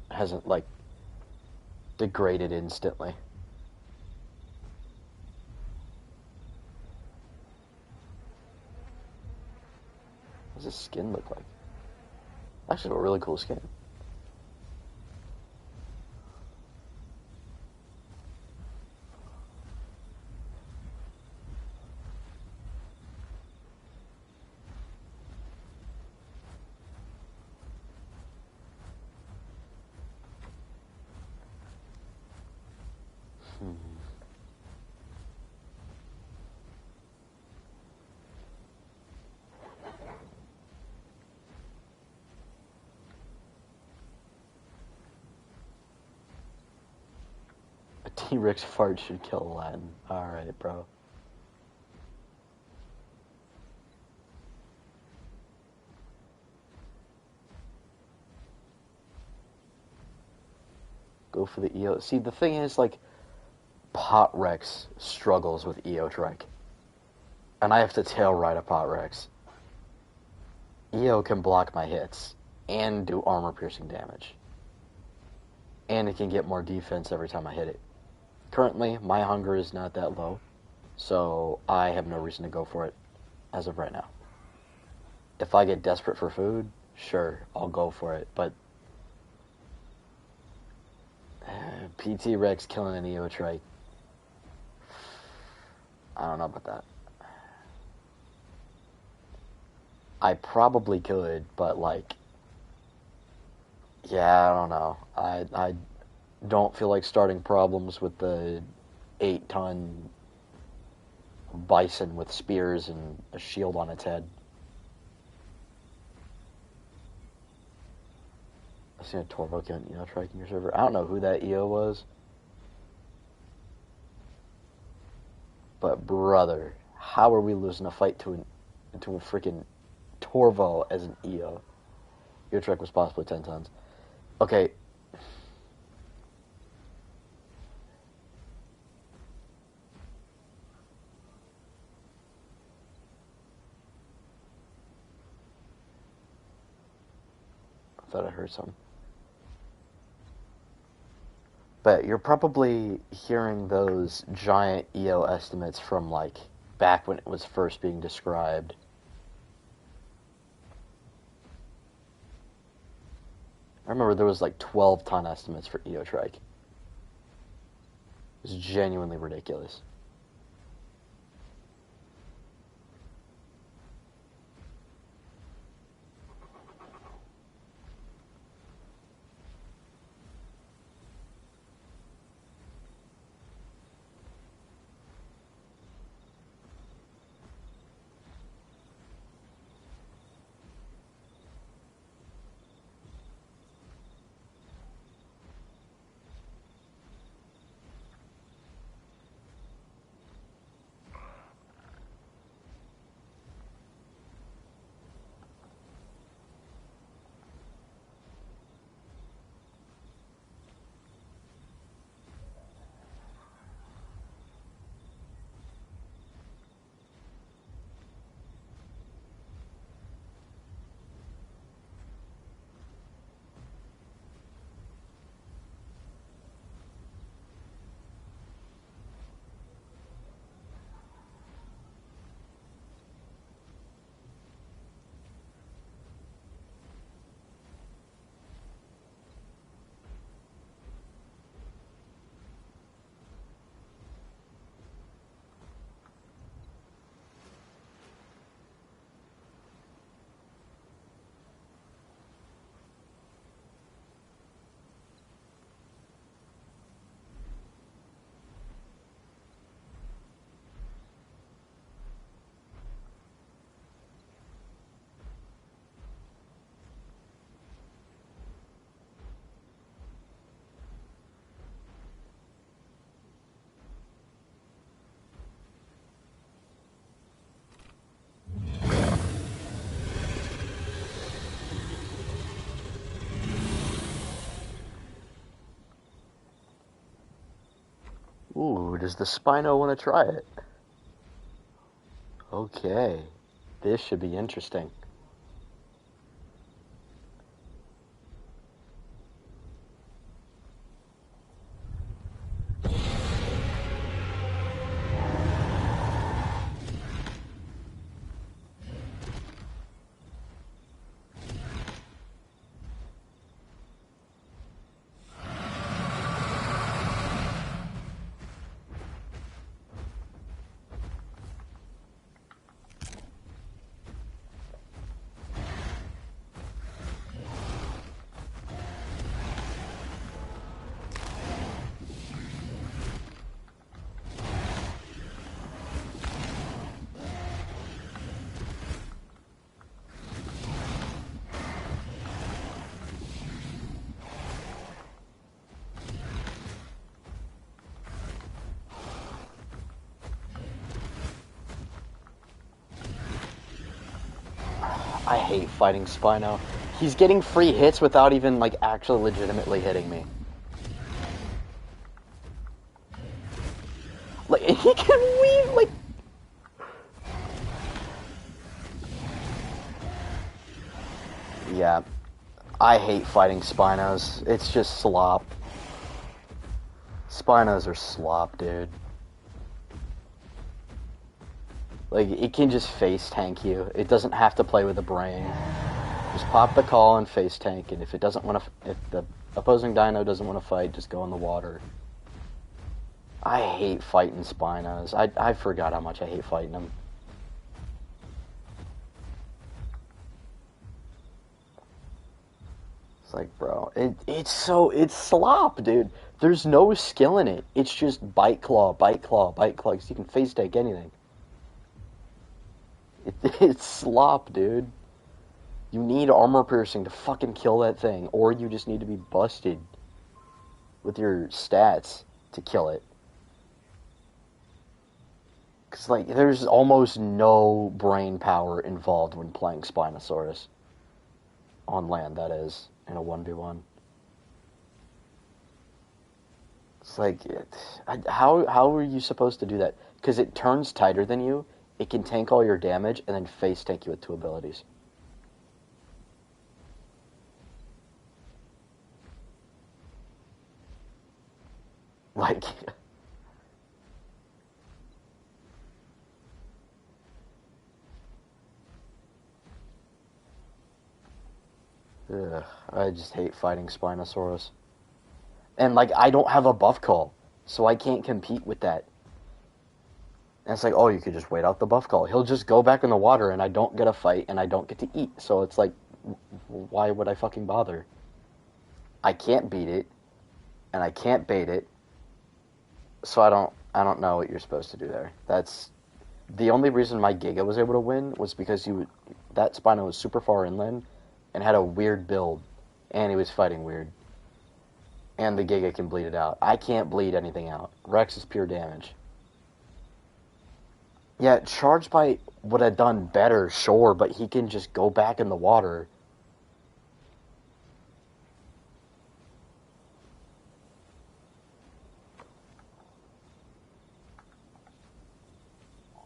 S1: hasn't like degraded instantly. What does his skin look like? Actually, a really cool skin. A T-Rex fart should kill a Latin. Alright, bro. Go for the EO. See, the thing is, like, Pot Rex struggles with Eotrike. And I have to tail ride a Pot Rex. EO can block my hits and do armor piercing damage. And it can get more defense every time I hit it. Currently, my hunger is not that low, so I have no reason to go for it as of right now. If I get desperate for food, sure, I'll go for it, but PT Rex killing an Eotrike, I don't know about that. I probably could, but like, yeah, I don't know. don't feel like starting problems with the 8-ton bison with spears and a shield on its head. I've seen a Torvo kill an EO trike in your server. I don't know who that EO was. But brother, how are we losing a fight to a freaking Torvo as an EO? Your trike was possibly 10 tons. Okay. I thought I heard something. But you're probably hearing those giant EO estimates from, like, back when it was first being described. I remember there was, like, 12-ton estimates for EO trike. It was genuinely ridiculous. Ooh, does the Spino want to try it? Okay. This should be interesting. I hate fighting Spino. He's getting free hits without even, like, actually legitimately hitting me. Like, he can weave, like... Yeah. I hate fighting Spinos. It's just slop. Spinos are slop, dude. Like, it can just face tank you. It doesn't have to play with the brain. Just pop the call and face tank, and if it doesn't want to, if the opposing dino doesn't want to fight, just go in the water. I hate fighting Spinos. I forgot how much I hate fighting them. It's like, bro, it's slop, dude. There's no skill in it. It's just bite claw, bite claw, bite claw. 'Cause you can face tank anything. It's slop, dude. You need armor piercing to fucking kill that thing, or you just need to be busted with your stats to kill it. Because, like, there's almost no brain power involved when playing Spinosaurus. On land, that is, in a 1v1. It's like, how are you supposed to do that? Because it turns tighter than you, it can tank all your damage, and then face tank you with 2 abilities. Like... Ugh, I just hate fighting Spinosaurus. And, like, I don't have a buff call, so I can't compete with that. And it's like, oh, you could just wait out the buff call. He'll just go back in the water, and I don't get a fight, and I don't get to eat. So it's like, why would I fucking bother? I can't beat it, and I can't bait it, so I don't know what you're supposed to do there. That's the only reason my Giga was able to win was because that Spino was super far inland and had a weird build, and he was fighting weird. And the Giga can bleed it out. I can't bleed anything out. Rex is pure damage. Yeah, Charge Bite would have done better, sure, but he can just go back in the water.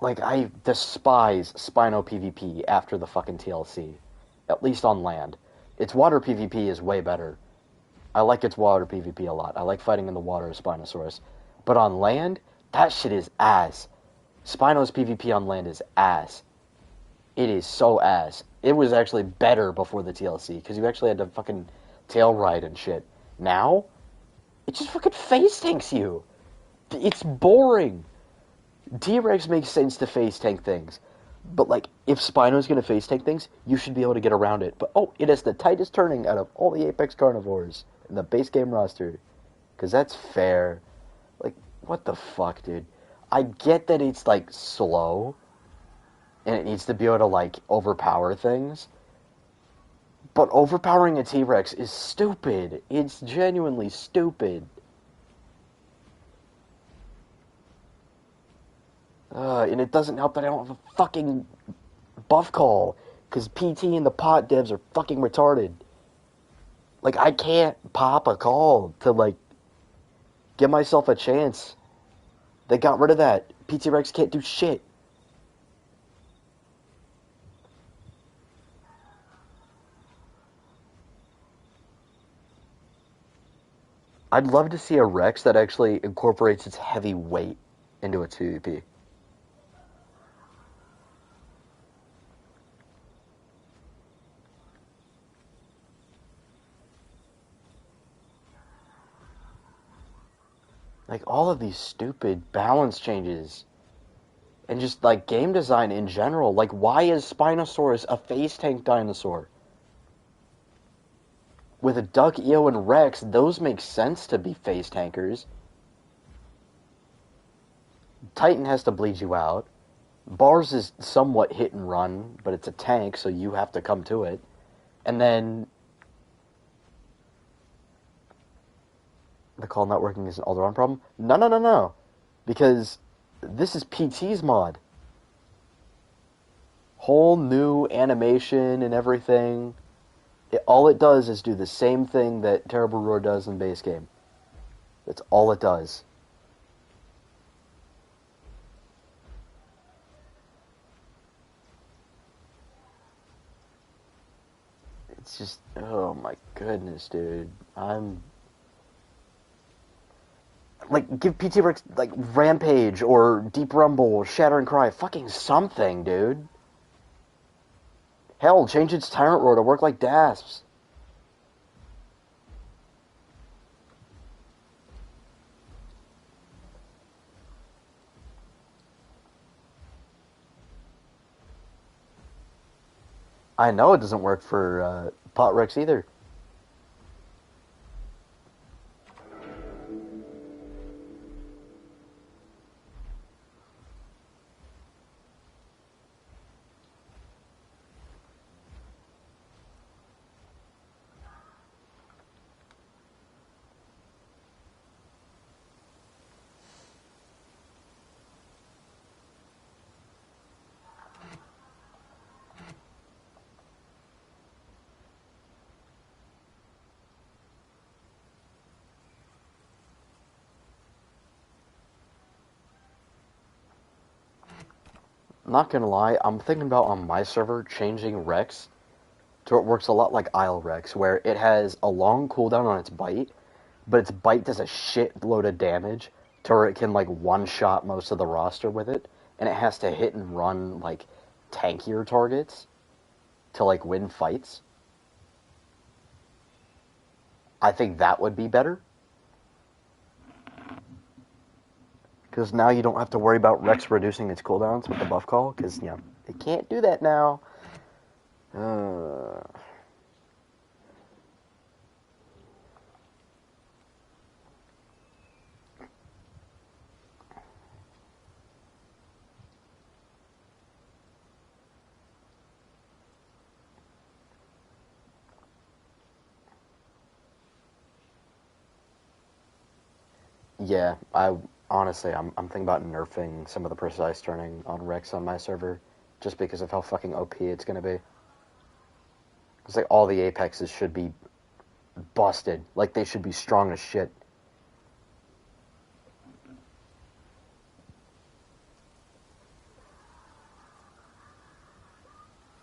S1: Like, I despise Spino PvP after the fucking TLC. At least on land. Its water PvP is way better. I like its water PvP a lot. I like fighting in the water as Spinosaurus. But on land, that shit is ass. Spino's PvP on land is ass. It is so ass. It was actually better before the TLC, because you actually had to fucking tail ride and shit. Now, it just fucking face tanks you. It's boring. T-Rex makes sense to face tank things. But, like, if Spino's gonna face tank things, you should be able to get around it. But, oh, it has the tightest turning out of all the Apex carnivores in the base game roster. Because that's fair. Like, what the fuck, dude? I get that it's, like, slow, and it needs to be able to, like, overpower things. But overpowering a T-Rex is stupid. It's genuinely stupid. And it doesn't help that I don't have a fucking buff call, because PT and the pot devs are fucking retarded. Like, I can't pop a call to, like, give myself a chance. They got rid of that. PT Rex can't do shit. I'd love to see a Rex that actually incorporates its heavy weight into its PvP. Like, all of these stupid balance changes. And just, like, game design in general. Like, why is Spinosaurus a face tank dinosaur? With a Duck, Eo, and Rex, those make sense to be face tankers. Titan has to bleed you out. Bars is somewhat hit and run, but it's a tank, so you have to come to it. And then the call not working is an Alderaan problem? No. Because this is PT's mod. Whole new animation and everything. All it does is do the same thing that Terrible Roar does in base game. That's all it does. It's just, oh my goodness, dude. Like, give PT Rex, like, Rampage, or Deep Rumble, or Shatter and Cry. Fucking something, dude. Hell, change its Tyrant Roar to work like Dasps. I know it doesn't work for Pot Rex either. Not gonna lie, I'm thinking about on my server changing Rex so it works a lot like Isle Rex, where it has a long cooldown on its bite, but its bite does a shitload of damage to where it can like one-shot most of the roster with it, and it has to hit and run like tankier targets to like win fights. I think that would be better. Because now you don't have to worry about Rex reducing its cooldowns with the buff call, because, you know, it can't do that now. Uh... Yeah, I honestly, I'm thinking about nerfing some of the precise turning on Rex on my server, just because of how fucking OP it's gonna be. It's like all the Apexes should be busted, like they should be strong as shit.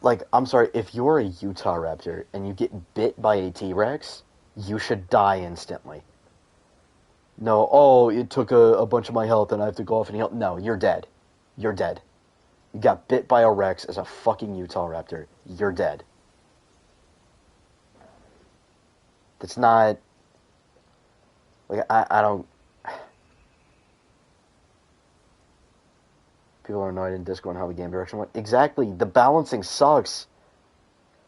S1: Like, I'm sorry, if you're a Utah Raptor and you get bit by a T-Rex, you should die instantly. No, oh, it took a bunch of my health and I have to go off and heal. No, you're dead. You're dead. You got bit by a Rex as a fucking Utah Raptor. You're dead. That's not... Like, I don't... People are annoyed in Discord on how the game direction went. Exactly. The balancing sucks.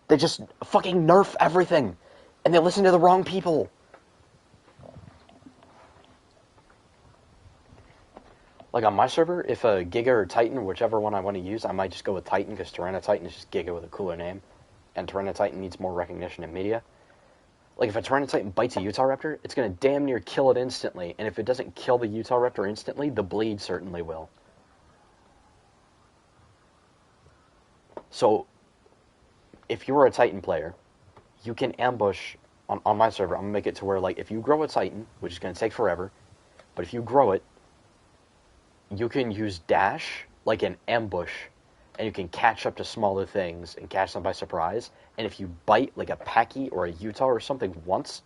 S1: They just fucking nerf everything. And they listen to the wrong people. Like on my server, if a Giga or Titan, whichever one I want to use, I might just go with Titan because Tyranitar is just Giga with a cooler name. And Tyranitar needs more recognition in media. Like if a Tyranitar bites a Utah Raptor, it's going to damn near kill it instantly. And if it doesn't kill the Utah Raptor instantly, the bleed certainly will. So if you're a Titan player, you can ambush on my server. I'm going to make it to where like if you grow a Titan, which is going to take forever, but if you grow it, you can use dash like an ambush, and you can catch up to smaller things and catch them by surprise. And if you bite like a Paki or a Utah or something once,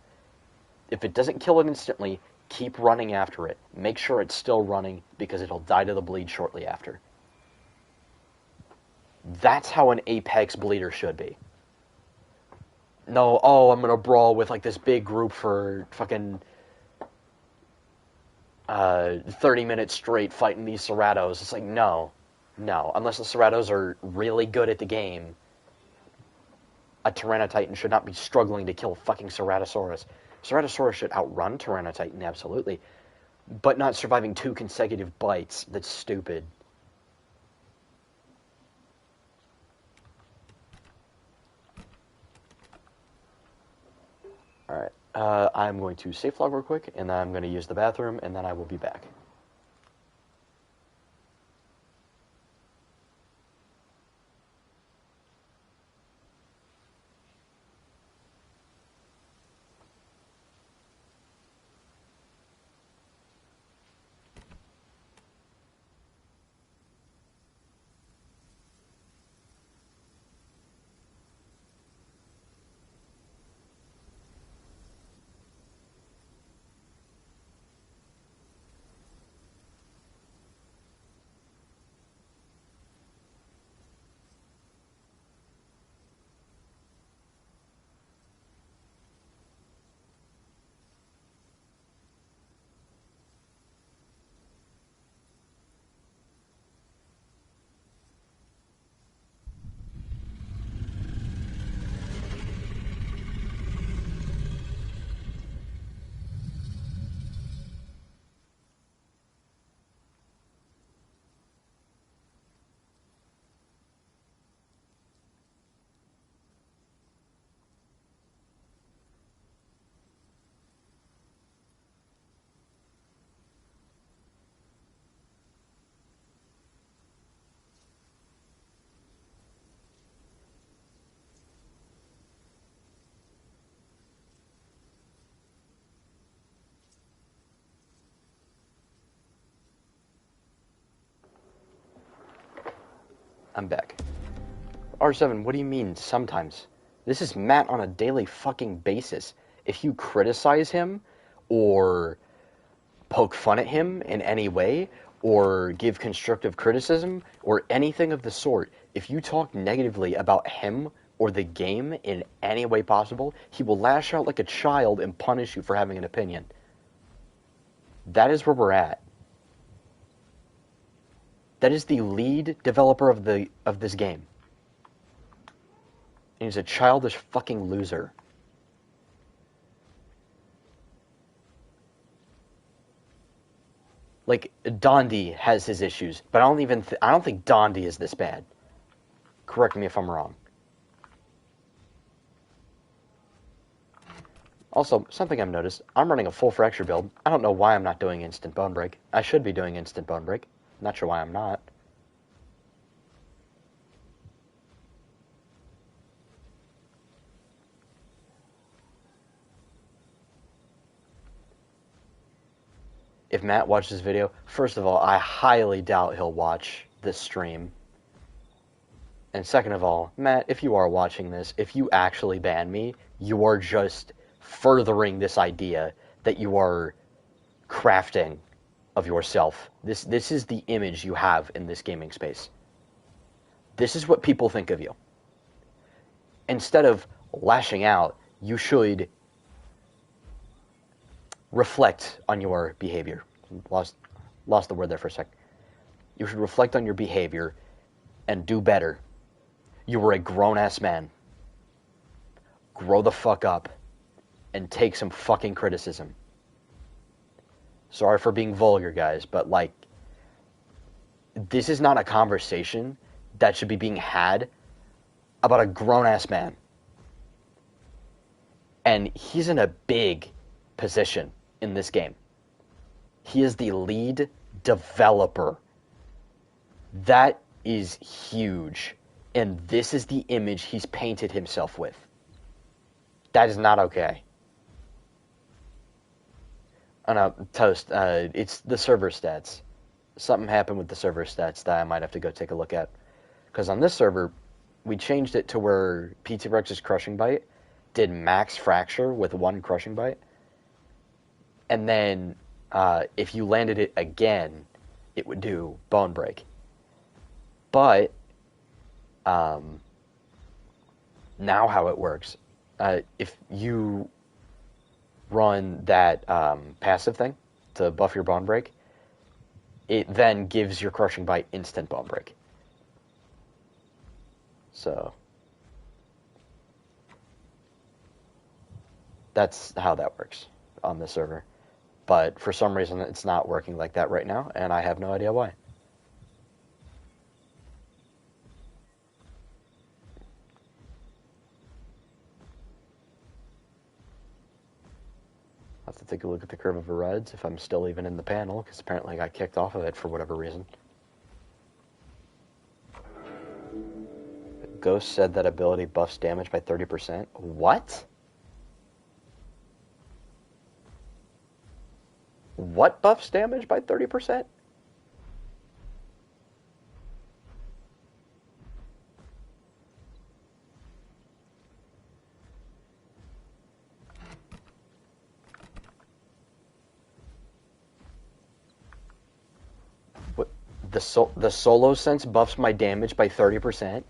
S1: if it doesn't kill it instantly, keep running after it. Make sure it's still running because it'll die to the bleed shortly after. That's how an Apex bleeder should be. No, oh, I'm gonna brawl with like this big group for fucking 30 minutes straight fighting these Ceratos. It's like, no. Unless the Ceratos are really good at the game, a Tyranitar should not be struggling to kill fucking Ceratosaurus. Ceratosaurus should outrun Tyranitar, absolutely. But not surviving 2 consecutive bites. That's stupid. Alright. I'm going to safe log real quick, and then I'm going to use the bathroom, and then I will be back. I'm back. R7, what do you mean sometimes? This is Matt on a daily fucking basis. If you criticize him, or poke fun at him in any way, or give constructive criticism, or anything of the sort, if you talk negatively about him or the game in any way possible, he will lash out like a child and punish you for having an opinion. That is where we're at. That is the lead developer of this game. And he's a childish fucking loser. Like, Dondi has his issues, but I don't think Dondi is this bad. Correct me if I'm wrong. Also, something I've noticed, I'm running a full fracture build. I don't know why I'm not doing instant bone break. I should be doing instant bone break. Not sure why I'm not. If Matt watched this video, first of all, I highly doubt he'll watch this stream. And second of all, Matt, if you are watching this, if you actually ban me, you are just furthering this idea that you are crafting of yourself. This is the image you have in this gaming space. This is what people think of you. Instead of lashing out, you should reflect on your behavior. Lost the word there for a sec. You should reflect on your behavior and do better. You were a grown-ass man. Grow the fuck up and take some fucking criticism. Sorry for being vulgar, guys, but, like, this is not a conversation that should be being had about a grown-ass man. And he's in a big position in this game. He is the lead developer. That is huge. And this is the image he's painted himself with. That is not okay. Oh no, Toast, it's the server stats. Something happened with the server stats that I might have to go take a look at. Because on this server, we changed it to where PT Rex's Crushing Bite did max fracture with 1 Crushing Bite. And then, if you landed it again, it would do Bone Break. But, now how it works, if you run that passive thing to buff your Bone Break, it then gives your Crushing Bite instant Bone Break. So, that's how that works on this server. But for some reason, it's not working like that right now, and I have no idea why. I'll have to take a look at the curve of Reds if I'm still even in the panel, because apparently I got kicked off of it for whatever reason. Ghost said that ability buffs damage by 30%. What? What buffs damage by 30%? What? The solo sense buffs my damage by 30%?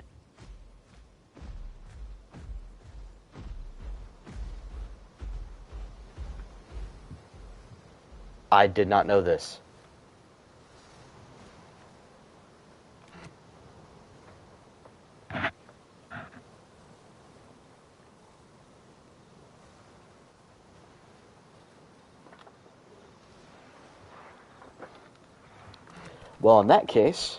S1: I did not know this. Well, in that case,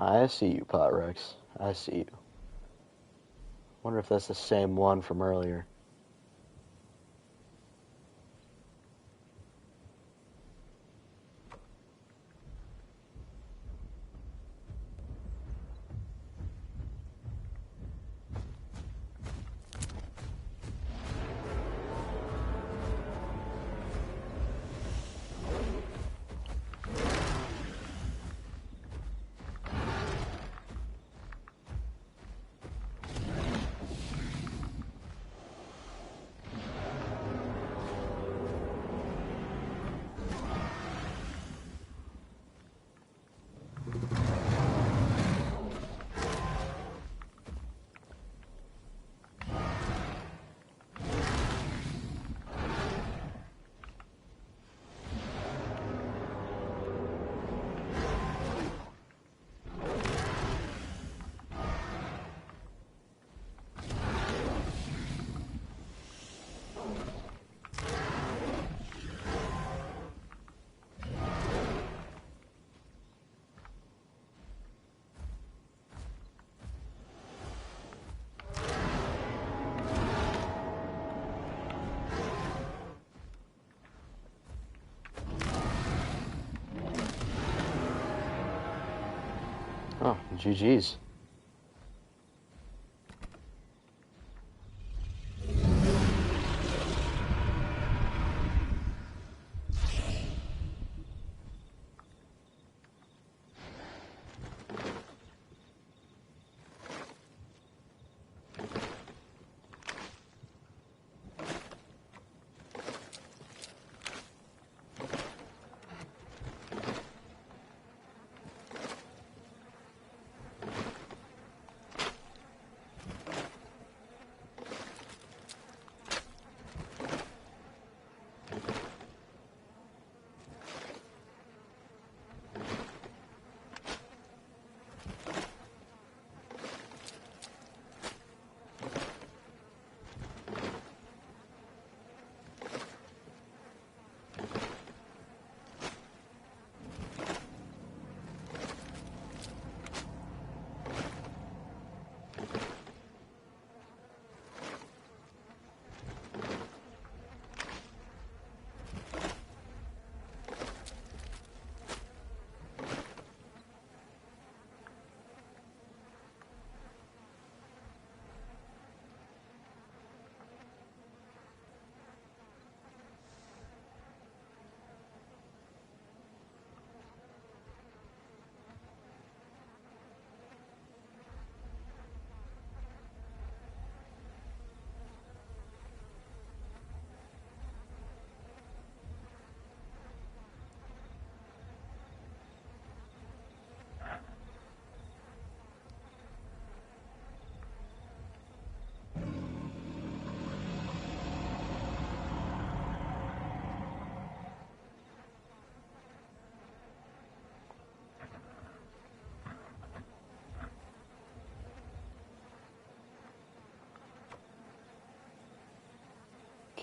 S1: I see you, Pot Rex. I see you. Wonder if that's the same one from earlier. Oh, GG's.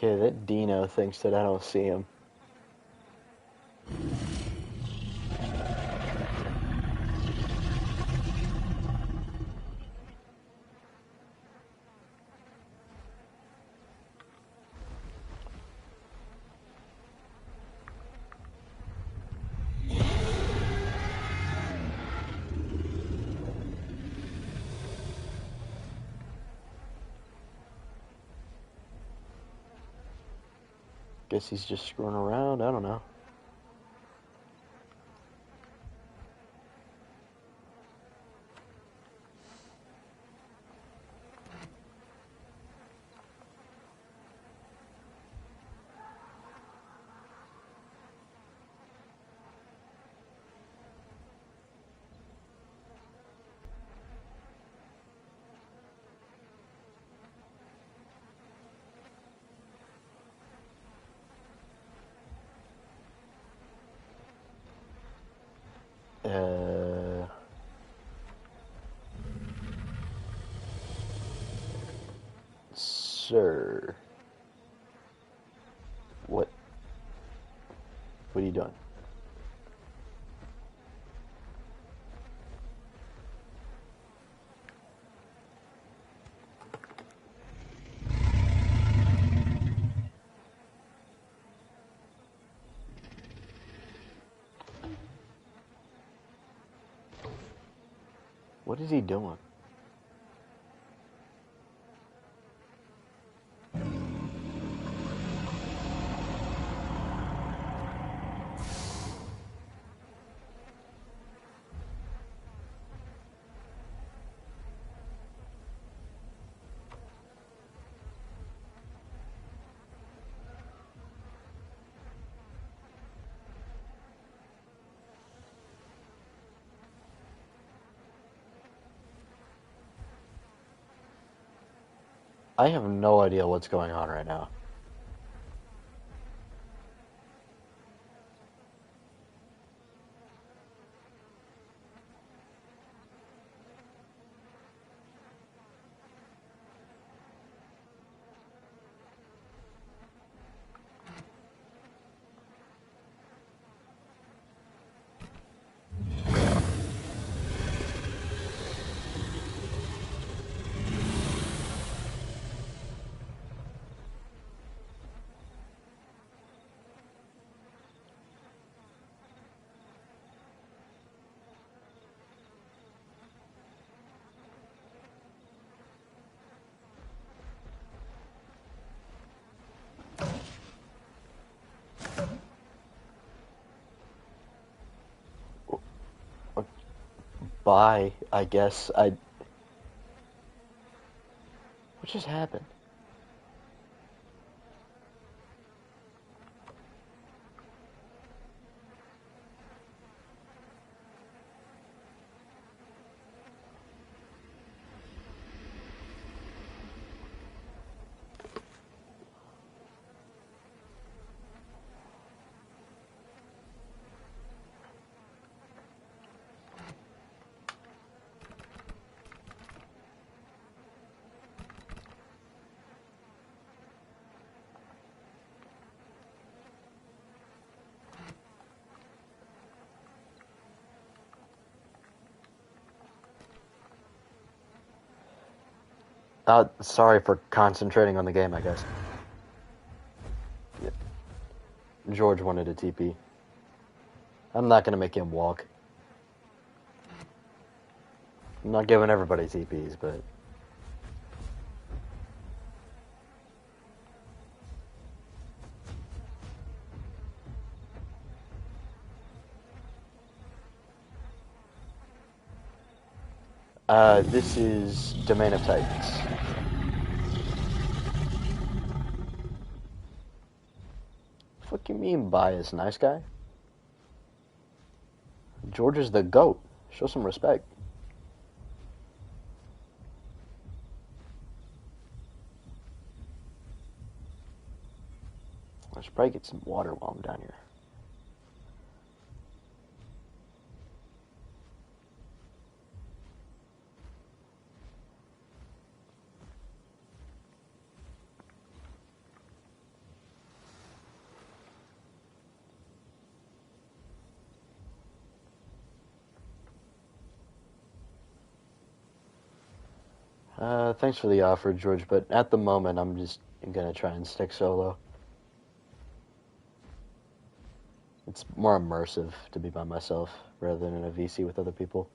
S1: Okay, that Dino thinks that I don't see him. Guess he's just screwing around. I don't know. Sir. What are you doing? What is he doing? I have no idea what's going on right now. Bye, I guess. What just happened? Sorry for concentrating on the game, I guess. Yeah. George wanted a TP. I'm not gonna make him walk. I'm not giving everybody TPs, but... this is Domain of Titans. Fuck you mean bias, nice guy? George is the GOAT. Show some respect. I should probably get some water while I'm down here. Thanks for the offer, George, but at the moment I'm just gonna try and stick solo. It's more immersive to be by myself rather than in a VC with other people.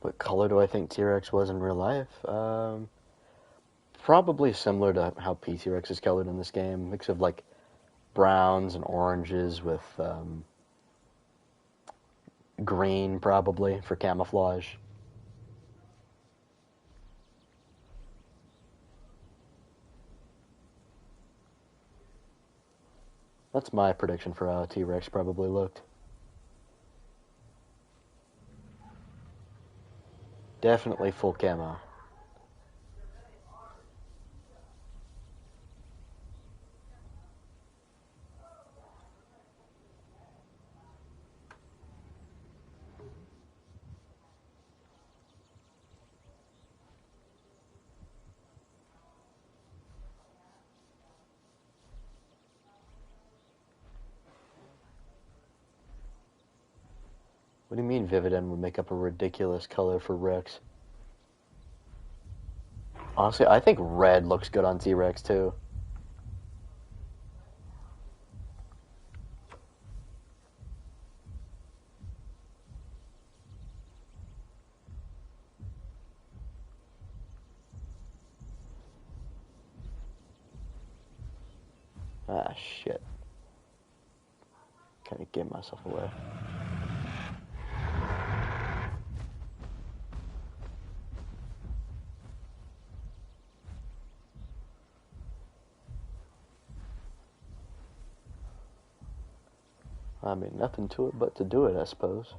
S1: What color do I think T-Rex was in real life? Probably similar to how P-T-Rex is colored in this game. Mix of like browns and oranges with green probably for camouflage. That's my prediction for how T-Rex probably looked. Definitely full camo. What do you mean Vividan would make up a ridiculous color for Rex? Honestly, I think red looks good on T-Rex too. Ah, shit. Kind of gave myself away. I mean, nothing to it but to do it, I suppose.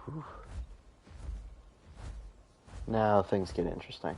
S1: Whew. Now things get interesting.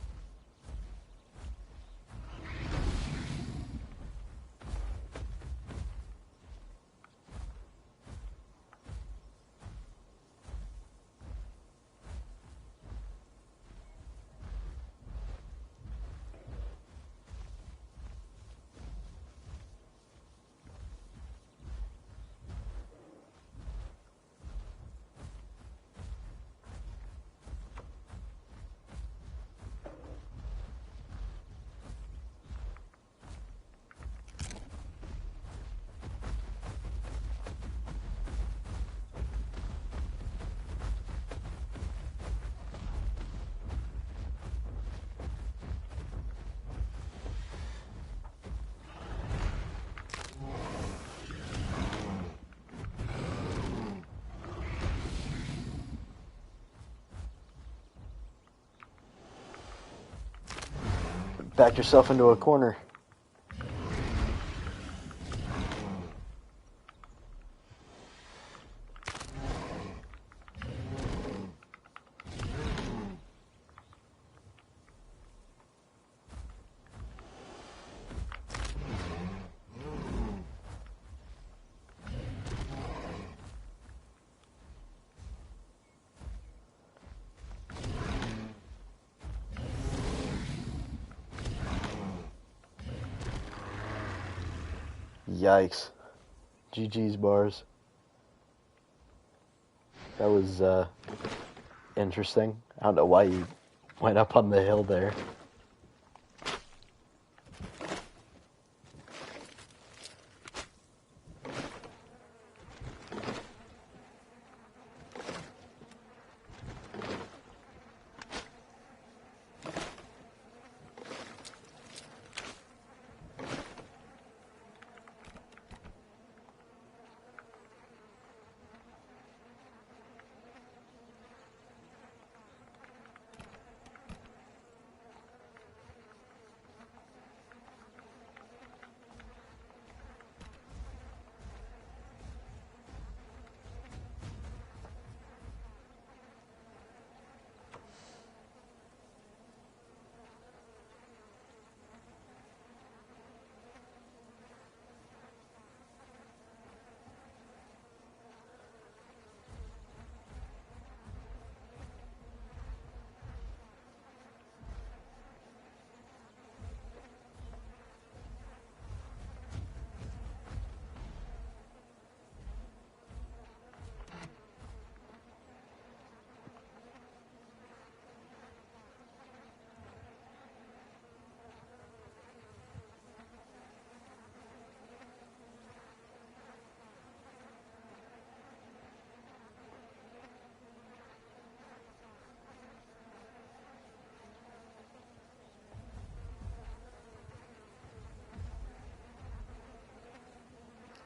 S1: Backed yourself into a corner. Yikes. GG's bars. That was interesting. I don't know why you went up on the hill there.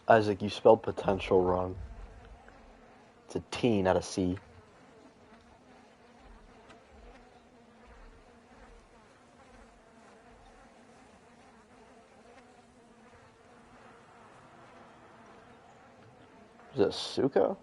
S1: Isaac, you spelled potential wrong. It's a T, not a C. Is it Suko?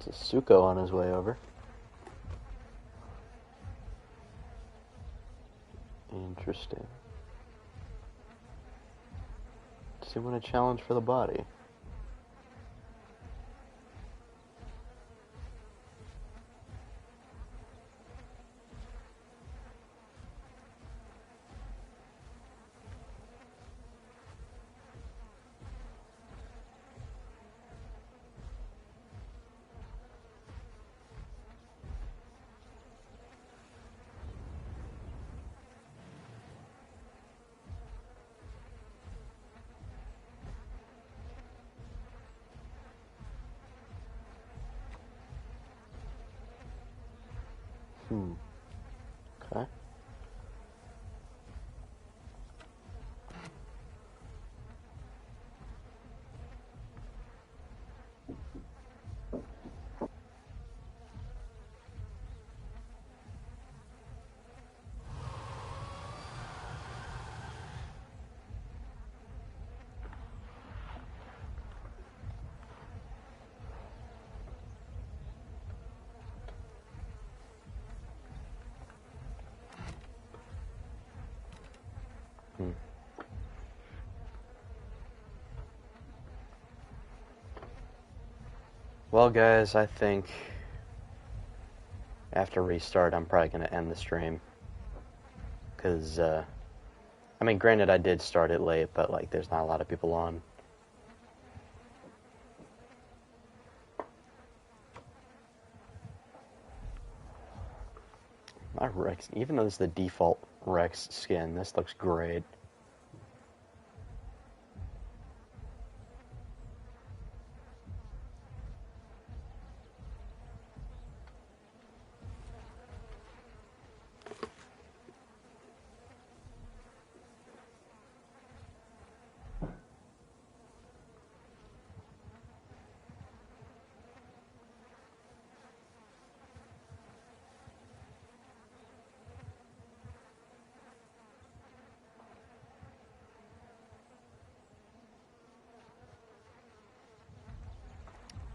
S1: It's a Suko on his way over. Interesting. Does he want a challenge for the body? Okay. Well, guys, I think after restart, I'm probably going to end the stream. Because, I mean, granted, I did start it late, but, like, there's not a lot of people on. My Rex, even though this is the default Rex skin, this looks great.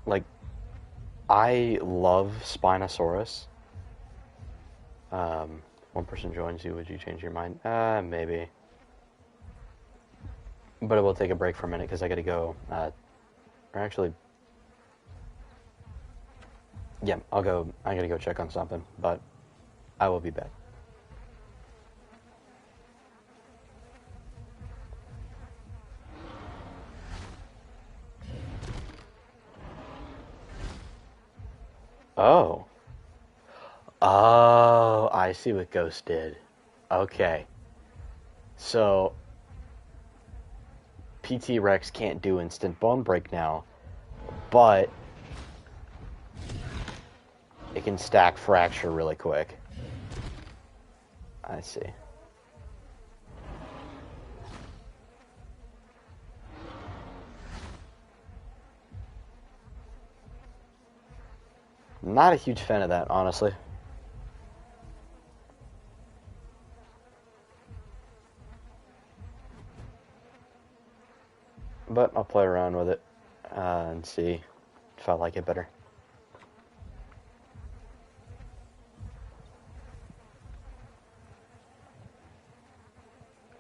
S1: Like, I love Spinosaurus. One person joins you, would you change your mind? Maybe. But I will take a break for a minute because I gotta go, or actually, yeah, I gotta go check on something, but I will be back. Oh. Oh, I see what Ghost did. Okay. So, PT Rex can't do instant bone break now, but it can stack fracture really quick. I see. Not a huge fan of that, honestly. But I'll play around with it and see if I like it better.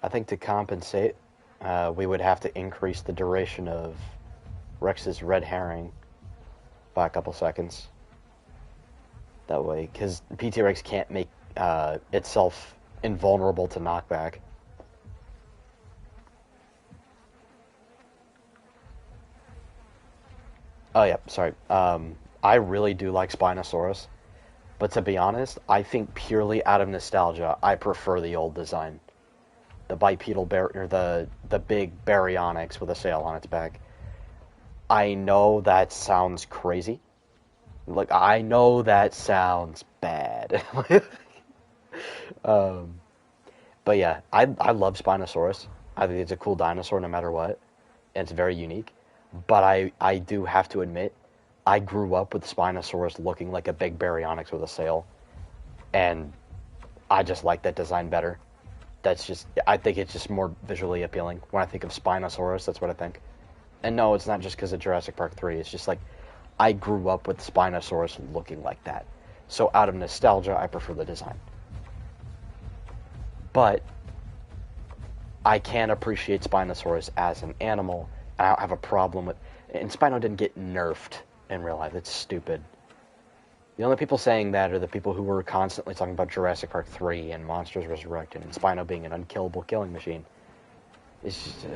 S1: I think to compensate, we would have to increase the duration of Rex's red herring by a couple seconds. That way, because PT Rex can't make itself invulnerable to knockback. Oh yeah, sorry. I really do like Spinosaurus, but to be honest, I think purely out of nostalgia, I prefer the old design. The bipedal or the big baryonyx with a sail on its back. I know that sounds crazy. Like I know that sounds bad. um, but yeah, I love Spinosaurus. I think it's a cool dinosaur no matter what, and it's very unique. But I do have to admit, I grew up with Spinosaurus looking like a big baryonyx with a sail, and I just like that design better. I think it's just more visually appealing. When I think of Spinosaurus, that's what I think. And no, it's not just because of Jurassic Park 3. It's just like, I grew up with Spinosaurus looking like that. So out of nostalgia, I prefer the design. But I can appreciate Spinosaurus as an animal. I don't have a problem with... And Spino didn't get nerfed in real life. It's stupid. The only people saying that are the people who were constantly talking about Jurassic Park 3 and Monsters Resurrected and Spino being an unkillable killing machine. It's just...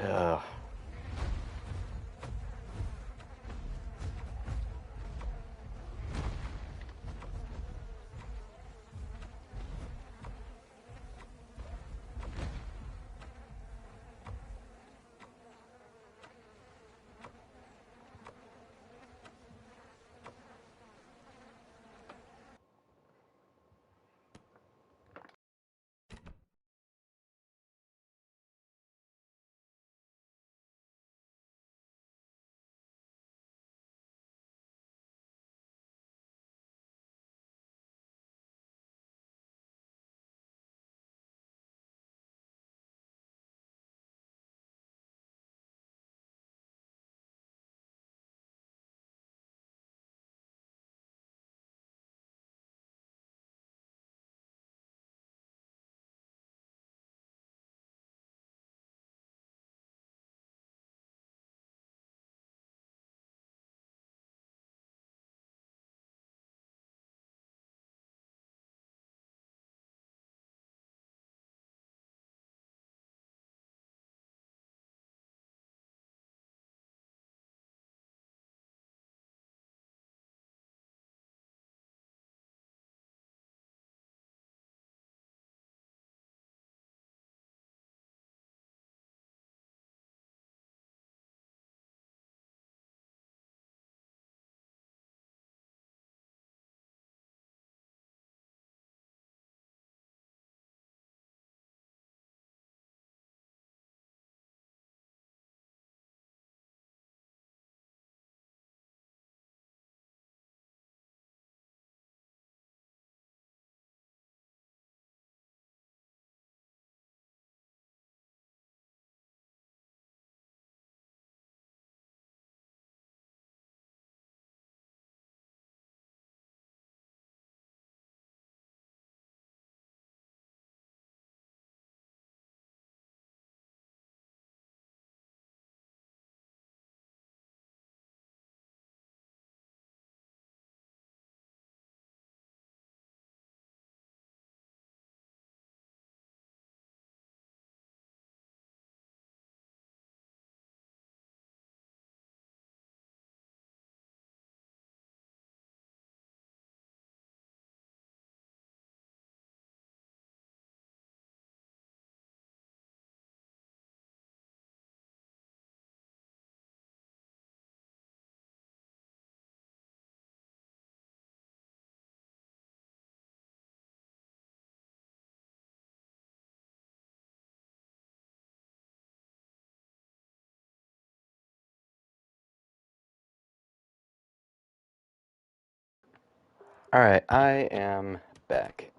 S1: Alright, I am back.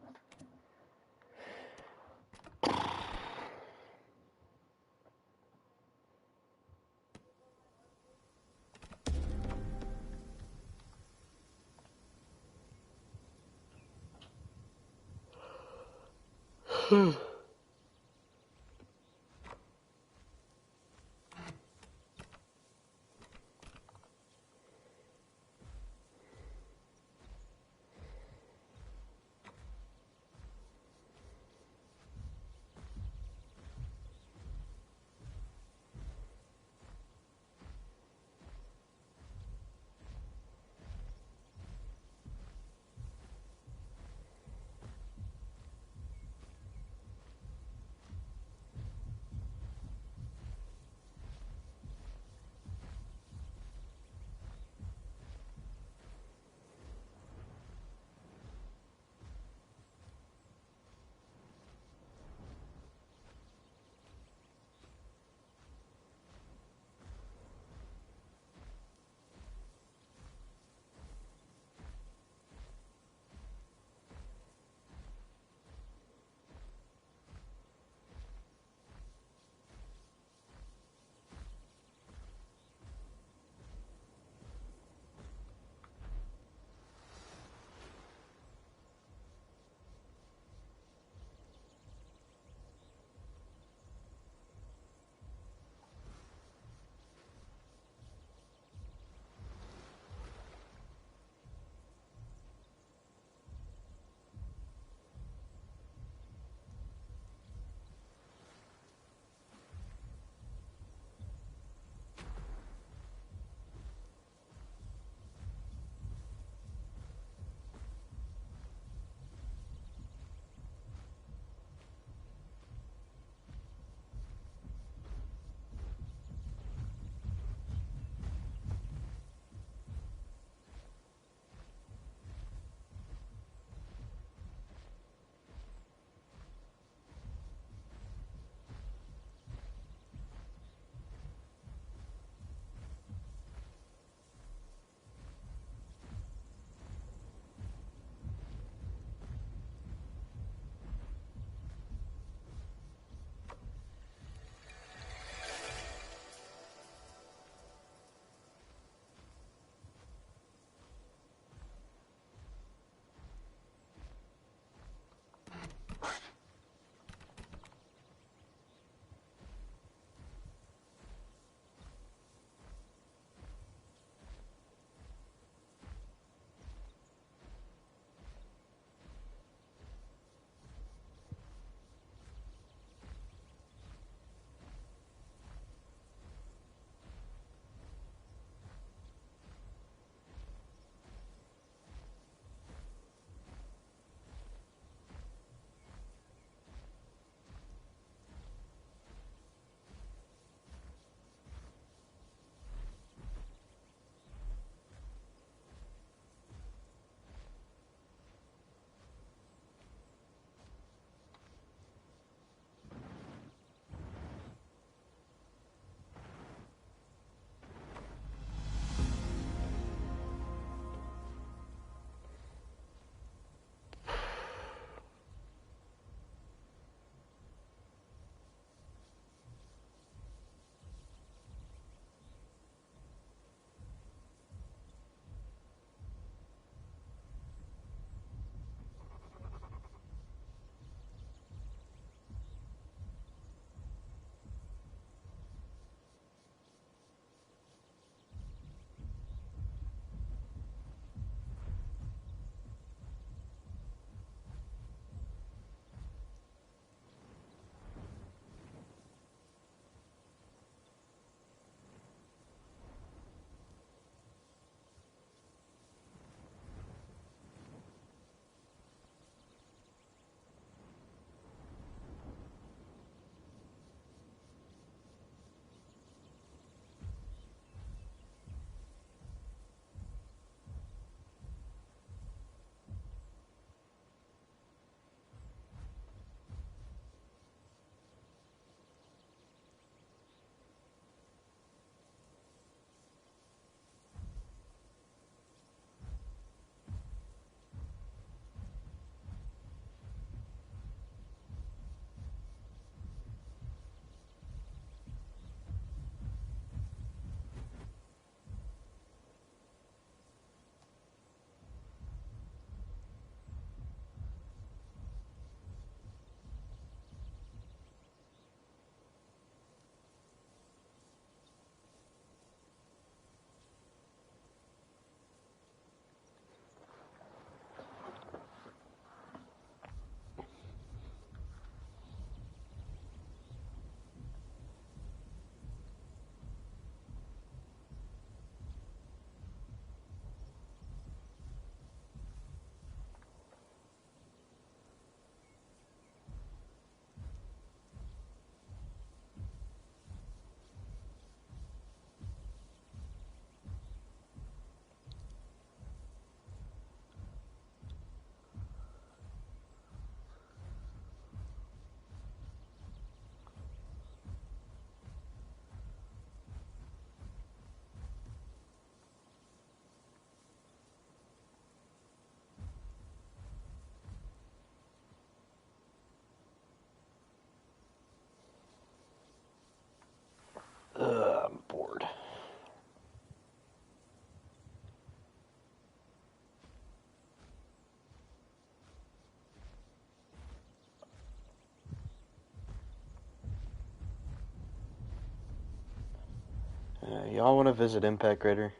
S1: Y'all want to visit Impact Crater?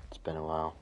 S1: It's been a while.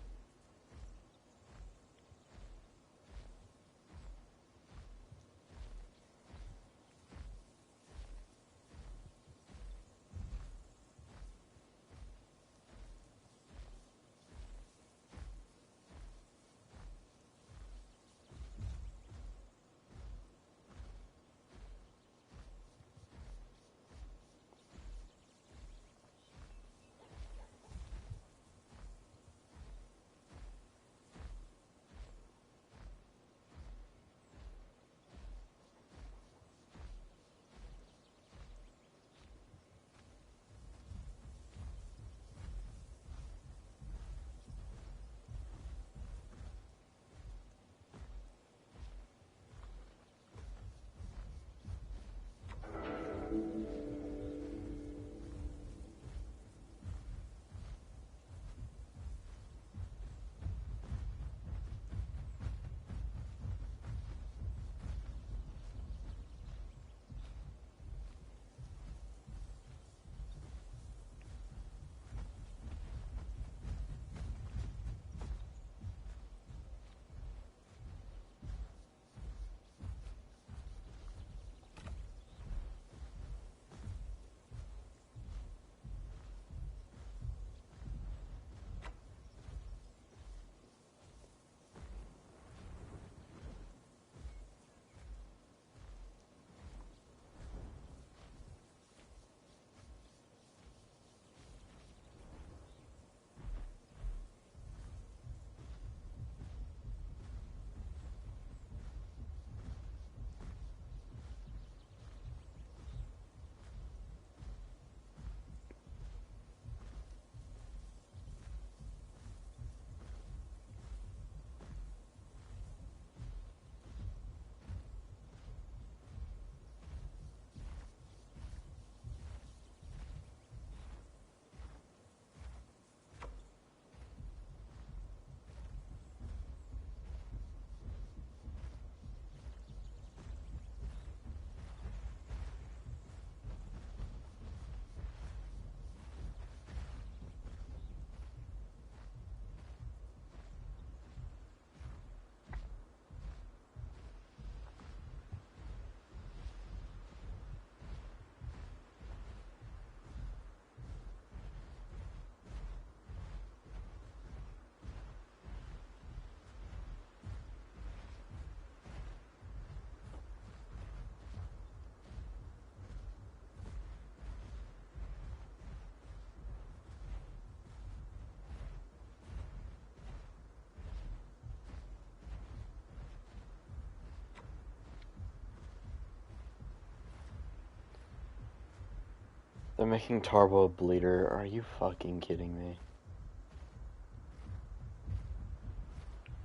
S1: They're making Tarbo a bleeder. Are you fucking kidding me?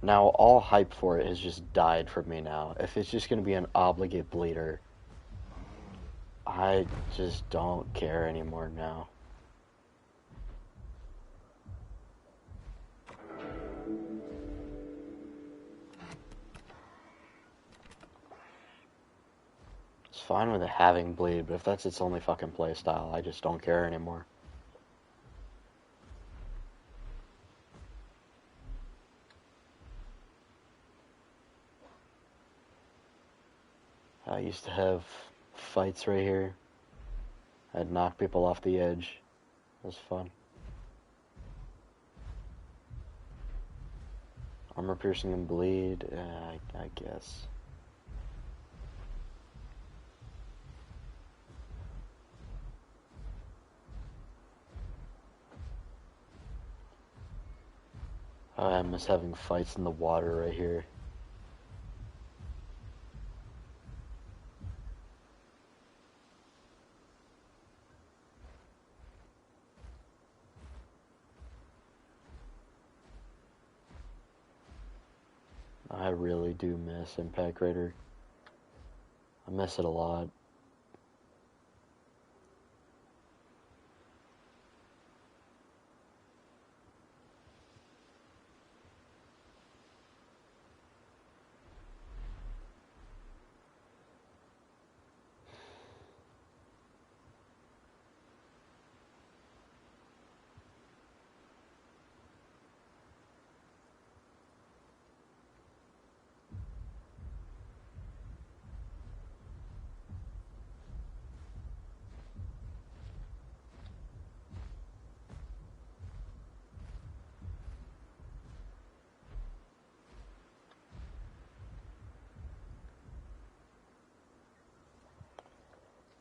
S1: Now, all hype for it has just died for me now. If it's just going to be an obligate bleeder, I just don't care anymore now. It's fine with it having bleed, but if that's its only fucking playstyle, I just don't care anymore. I used to have fights right here. I'd knock people off the edge. It was fun. Armor piercing and bleed, I guess. I miss having fights in the water right here. I really do miss Impact Crater. I miss it a lot.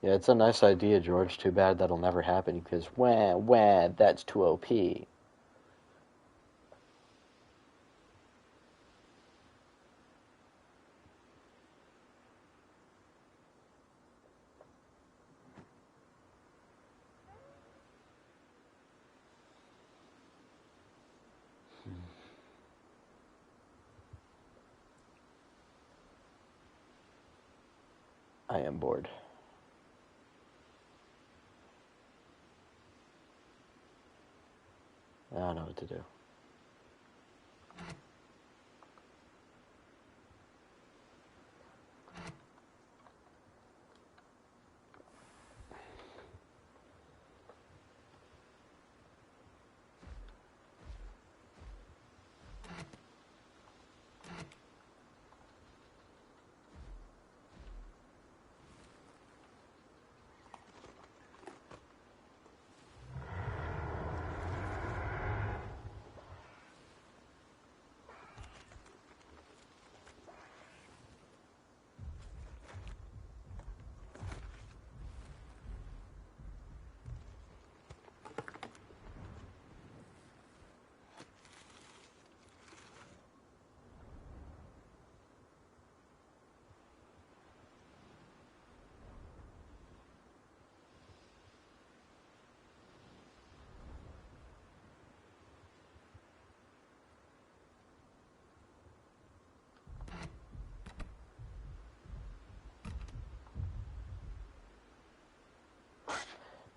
S1: Yeah, it's a nice idea, George. Too bad that'll never happen because wah, that's too OP. I am bored. I don't know what to do.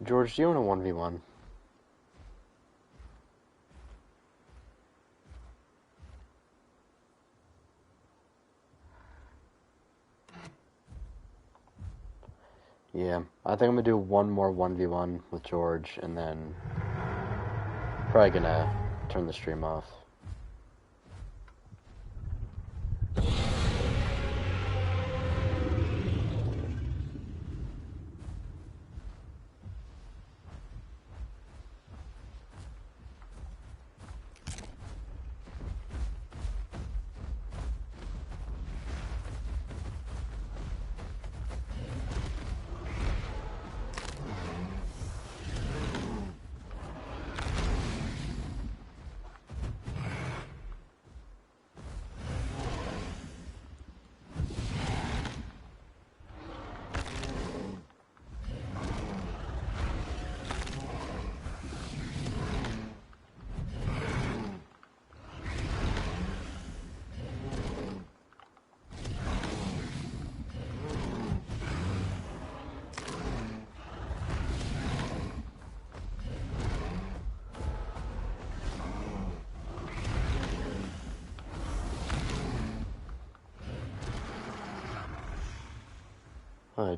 S1: George, do you want a 1v1? Yeah, I think I'm gonna do one more 1v1 with George, and then probably gonna turn the stream off.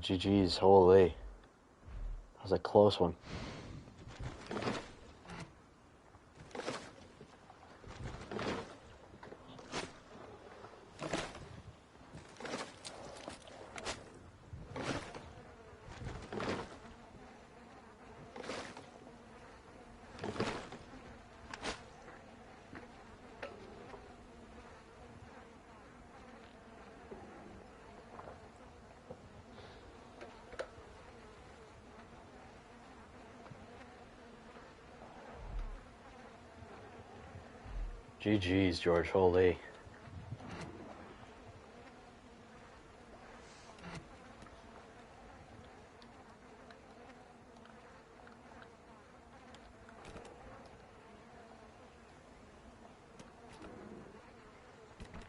S1: GG's, holy. That was a close one. GG's, George, holy.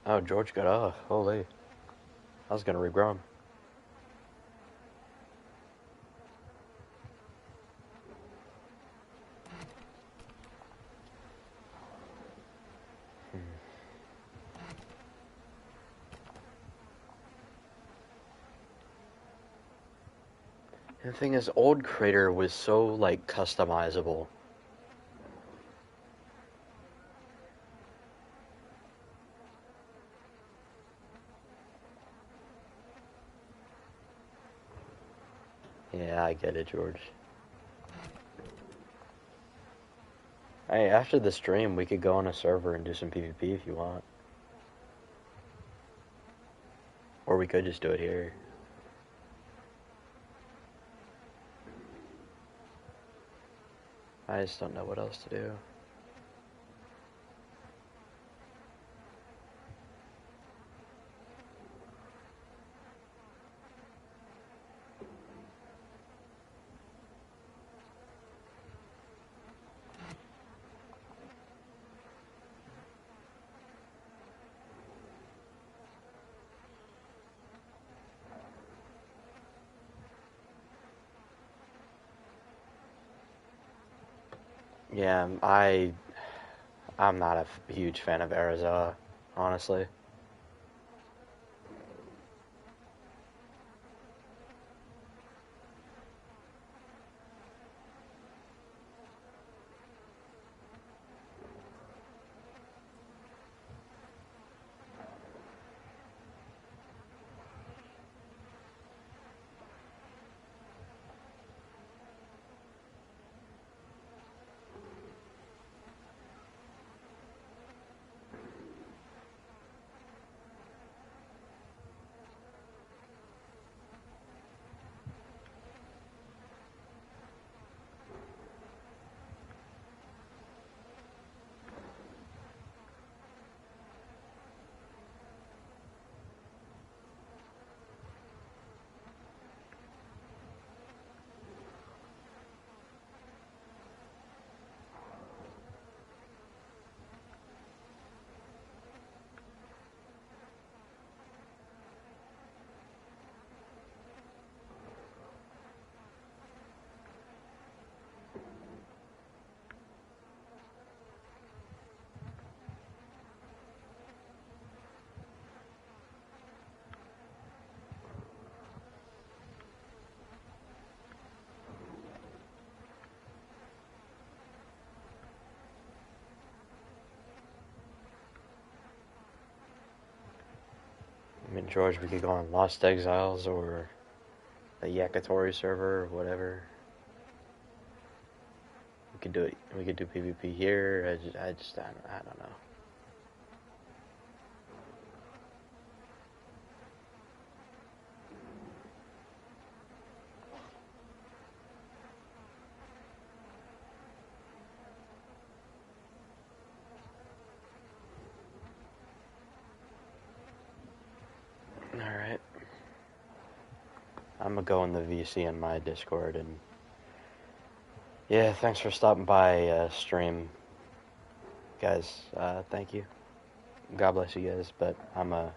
S1: Oh, George got off, holy. I was gonna regrow him. The thing is, old Crater was so, like, customizable. Yeah, I get it, George. Hey, after the stream, we could go on a server and do some PvP if you want. Or we could just do it here. I just don't know what else to do. Yeah, I'm not a huge fan of Arizona, honestly. I mean, George, we could go on Lost Exiles or the Yakitori server or whatever. We could do it. We could do PvP here. I don't know. Alright. I'm gonna go in the VC in my Discord, and yeah, thanks for stopping by stream, guys. Thank you. God bless you guys, but I'm